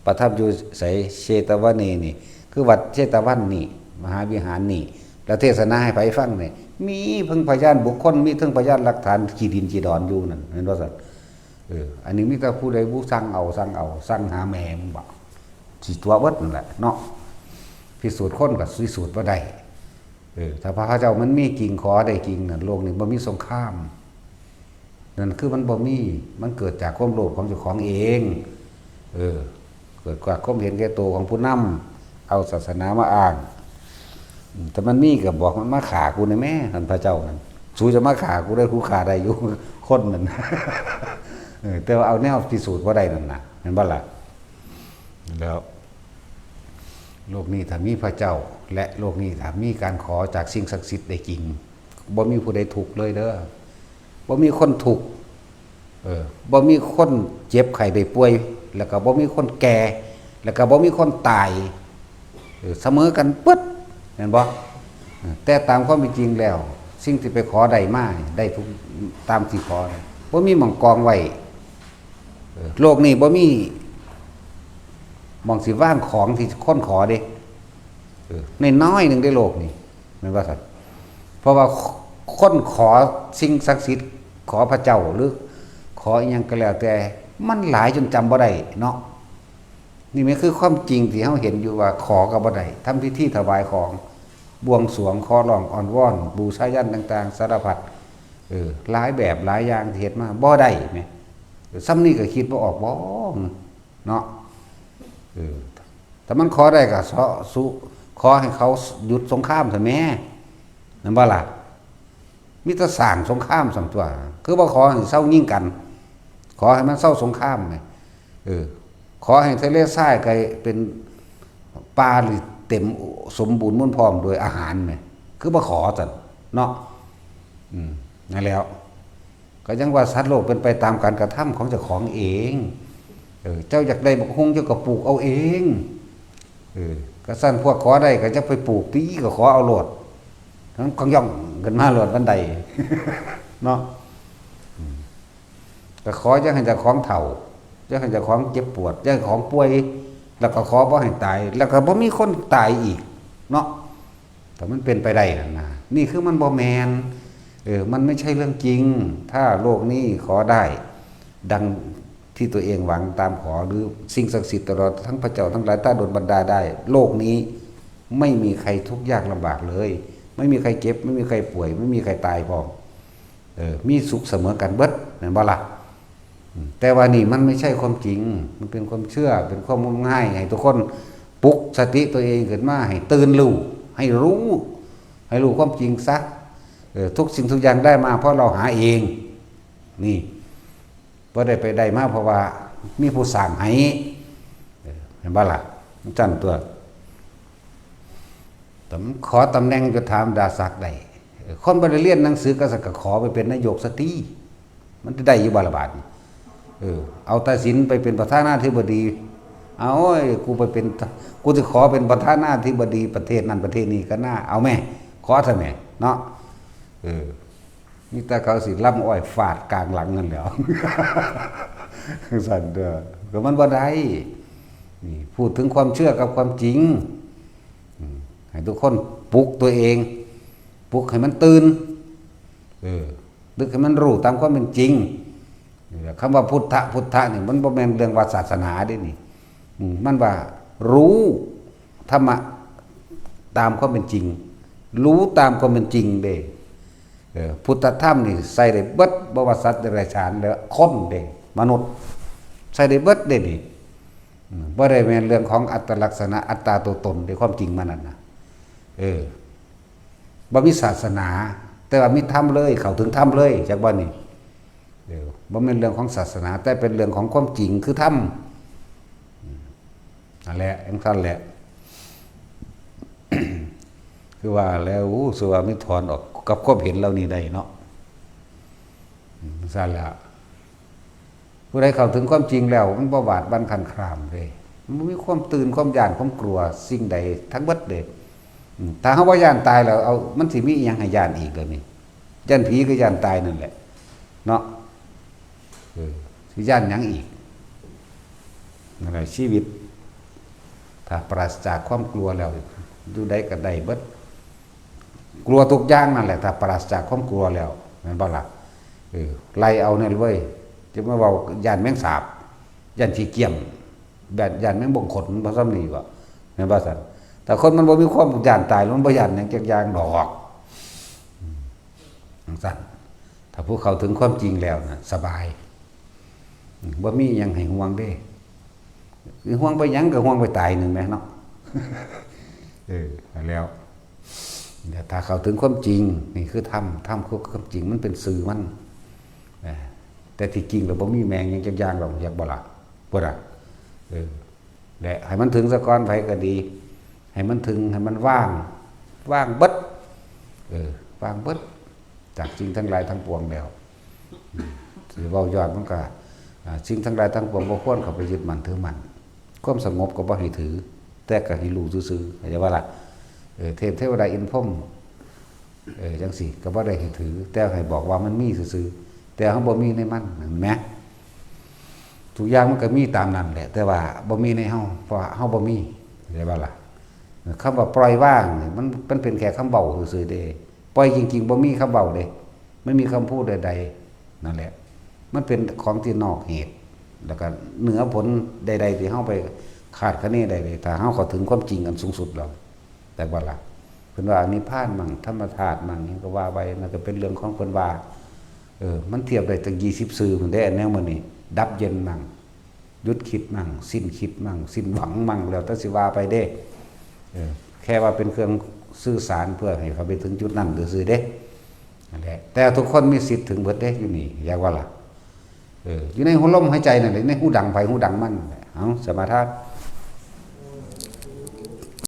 ประทับอยู่ไสเชตวันนี่คือวัดเชตวันนี่มหาวิหารนี่แล้วเทศนาให้ไปฟังนี่มีเพิ่งพยานบุคคลมีเพิ่งพยานหลักฐานขี้ดินขี้ดอนอยู่นั่นเห็นว่าซั่นอันนี้มีแต่ผู้ใดผู้สั่งเอาสั่งหาแม่มึงบอกสิตัวเบิดนั่นแหละเนาะพิสูจน์คนก็พิสูจน์บ่ได้ถ้าพระเจ้ามันมีกิ่งขอได้กิ่งนั่นโลกนี้บ่มีสงครามนั่นคือมันบ่มีมันเกิดจากความโลภของเจ้าของเองเกิดจากความเห็นแก่ตัวของผู้นำเอาศาสนามาอ้างแต่มันมีก็บอกมันมาฆ่ากูได้แม่ท่านพระเจ้านั่นสู้จะมาฆ่ากูได้กูฆ่าได้อยู่คนนั่น แต่ว่าเอาแนวพิสูจน์บ่ได้นั่นน่ะเห็นบ่ล่ะแล้วโลกนี้ถ้ามีพระเจ้าและโลกนี้ถ้ามีการขอจากสิ่งศักดิ์สิทธิ์ได้จริงบ่มีผู้ใดทุกข์เลยเด้อบ่มีคนทุกข์บ่มีคนเจ็บไข้ได้ป่วยแล้วก็บ่มีคนแก่แล้วก็บ่มีคนตายเสมอกันปึ๊ดเห็นบ่แต่ตามความเป็นจริงแล้วสิ่งที่ไปขอได้มาได้ทุกตามที่ขอบ่มีหม่องกองไว้โลกนี้บ่มีหม่องสิว่างของที่คนขอเด้น้อยๆนึงได้โลกนี้แม่นว่าซั่นเพราะว่าคนขอสิ่งศักดิ์สิทธิ์ขอพระเจ้าหรือขออีหยังก็แล้วแต่มันหลายจนจำบ่ได้เนาะนี่มันคือความจริงที่เฮาเห็นอยู่ว่าขอก็บ่ได้ทำพิธีถวายของบวงสรวงขอร้องอ้อนวอนบูชายัญต่างๆสารพัดหลายแบบหลายอย่างที่เฮ็ดมาบ่ได้แหม ซ้ำนี่ก็คิดบ่ออกบ่เนาะแต่มันขอได้ก็ขอให้เขาหยุดสงครามซะแม่นั่นบ่ล่ะมีแต่สร้างสงครามสำตัวคือบ่ขอให้เซายิงกัน ขอให้มันเศร้าสงครามไงขอให้ทะเลทรายกลายเป็นป่าหรือเต็มสมบูรณ์มุ่นพร้อมโดยอาหารไงคือบ่ขอจัดเนาะนั่นแล้วก็ยังว่าสัตว์โลกเป็นไปตามการกระทำของเจ้าของเองเจ้าอยากได้บักฮุงเจ้าก็ปลูกเอาเองก็สั้นพวกขอได้ก็จะไปปลูกตีก็ขอเอาโลดทั้งของย่องกันมาโลดบันไดเนาะก็ขอจะให้เจ้าของเฒ่าจะให้เจ้าของเจ็บปวดจะให้ของป่วยแล้วก็ขอบ่ให้ตายแล้วก็บ่มีคนตายอีกเนาะแต่มันเป็นไปได้นะนี่คือมันบ่แมนมันไม่ใช่เรื่องจริงถ้าโลกนี้ขอได้ดังที่ตัวเองหวังตามขอหรือสิ่งศักดิ์สิทธิ์ตลอดทั้งพระเจ้าทั้งหลายถ้าโดนบันดาได้โลกนี้ไม่มีใครทุกข์ยากลำบากเลยไม่มีใครเจ็บไม่มีใครป่วยไม่มีใครตายพร้อมมีสุขเสมอกันเบิดนั่นบ่ล่ะแต่ว่านี่มันไม่ใช่ความจริงมันเป็นความเชื่อเป็นความงมง่ายให้ทุกคนปลุกสติตัวเองขึ้นมาให้ตื่นรู้ให้รู้ความจริงซะทุกสิ่งทุกอย่างได้มาเพราะเราหาเองนี่บ่ได้ไปได้มาเพราะว่ามีผู้สร้างให้เห็นบ่ล่ะจันตัวขอตำแหน่งจะถามดาศักดิ์ได้คนบ่ได้เรียนหนังสือก็สักขอไปเป็นนายกสตรีมันจะได้อยู่บ่ล่ะบาดเอาตัดสินไปเป็นประธานาธิบดีเอากูจะขอเป็นประธานาธิบดีประเทศนั้นประเทศนี้ก็น่าเอาแม่ขอซะแม่เนาะนี่แต่เขาสิล่ำอ้อยฟาดกลางหลังนั่นแหล้วสั่นเด้อก็มันบ่ได้นี่พูดถึงความเชื่อกับความจริงให้ทุกคนปลุกตัวเองปลุกให้มันตื่นดึกให้มันรู้ตามความเป็นจริงคำว่าพุทธะนี่มันบ่แม่นเรื่องว่าศาสนาเด้นี่มันว่ารู้ธรรมะตามความเป็นจริงรู้ตามความเป็นจริงเด้พุทธธรรมนี่ใส่ได้เบิดบ่ว่าสัตว์เดรัจฉานแล้วคนเด้มนุษย์ใส่ได้เบิดเด้นี่บ่ได้แม่นเรื่องของอัตลักษณะอัตตาตัวตนในความจริงมันนั่นน่ะบ่มีศาสนาแต่ว่ามีธรรมเลยเข้าถึงธรรมเลยจากบ่นี่บ่แม่นเรื่องของศาสนาแต่เป็นเรื่องของความจริงคือธรรมนั่นแหละจังซั่นแหละ คือว่าแล้วสุว่ามิถอนออกกับความเห็นเรานี่ได้เนาะซั่นแหละผู้ใดเข้าถึงความจริงแล้วมันบ่บาดบั่นคันครามเลยมันมีความตื่นความหยาดความกลัวสิ่งใดทั้งเบิดเด้ถ้าเฮาบ่ย่านตายแล้วเอามันสิมีอีหยังให้ย่านอีกเลยนี่ย่านผีก็ย่านตายนั่นแหละเนาะสิย่านหยังอีกนั่นแหละชีวิตถ้าปราศจากความกลัวแล้วอยู่ใดก็ได้เบิดกลัวทุกอย่างนั่นแหละถ้าปราศจากความกลัวแล้วแม่นบ่ล่ะไล่เอาเนี่ยเว้ยจะมาเว้าย่านแมงสาบย่านขี้เกียจแบบย่านแมงบ่งขนบ่ซ้ำนี่ก็แม่นบ่ซั่นแต่คนมันบ่มีความย่านตายมันบ่ย่านหยังจักอย่างดอกซั่นถ้าผู้เข้าถึงความจริงแล้วน่ะสบายบ่มีหยังให้ห่วงเด้คือห่วงไปหยังก็ห่วงไปตายนึงแม่เนาะแล้วถ้าเข้าถึงความจริงนี่คือธรรมคือความจริงมันเป็นสื่อมันแต่ที่จริงแล้วบ่มีแมงยังจักอย่างหรอกอยากบ่ล่ะบ่ล่ะและให้มันถึงซะก่อนไผก็ดีให้มันถึงให้มันว่างเบิดว่างเบิดจากสิ่งทั้งหลายทั้งปวงแล้วสิเว้ายอดมันก็สิ่งทั้งหลายทั้งปวงบ่ควรเข้าไปยึดมั่นถือมั่นความสงบก็บ่ให้ถือแต่ก็ให้รู้ซื่อๆเข้าใจว่าล่ะเทวดาอินพรหมจังซี่ก็บ่ได้ให้ถือแต่ให้บอกว่ามันมีซื่อๆแต่เฮาบ่มีในมันเห็นมั้ยทุกอย่างมันก็มีตามนั้นแหละแต่ว่าบ่มีในเฮาเพราะเฮาบ่มีเข้าใจว่าล่ะคำว่าปล่อยว่างนี่มันเป็นแค่คำเว้าซื่อๆเด้ปล่อยจริงๆบ่มีคำเว้าเด้ไม่มีคำพูดใดๆนั่นแหละมันเป็นของที่นอกเหตุแล้วก็เหนือผลใดๆที่เฮาไปคาดคะเนได้เลยถ้าเฮาเข้าถึงความจริงอันสูงสุดแล้วแต่ว่าล่ะเพิ่นว่านิพพานมั่งธรรมธาตุมั่งหยังก็ว่าไปมันก็เป็นเรื่องของเพิ่นว่ามันเทียบได้ตั้ง20ซื่อพุ่นได้แนวมื้อนี้ ดับเย็นมั่งหยุดคิดมั่งสิ้นคิดมั่งสิ้นหวังมั่งแล้วแต่สิว่าไปเด้แค่ว่าเป็นเครื่องสื่อสารเพื่อให้เขาไปถึงจุดนั้นซื่อๆเด้นั่นแหละแต่ทุกคนมีสิทธิ์ถึงเบิดเด้อยู่นี่อยากว่าล่ะอยู่ในหูลมหายใจนั่นแหละในหูดังไผหูดังมันเอาสมาทาน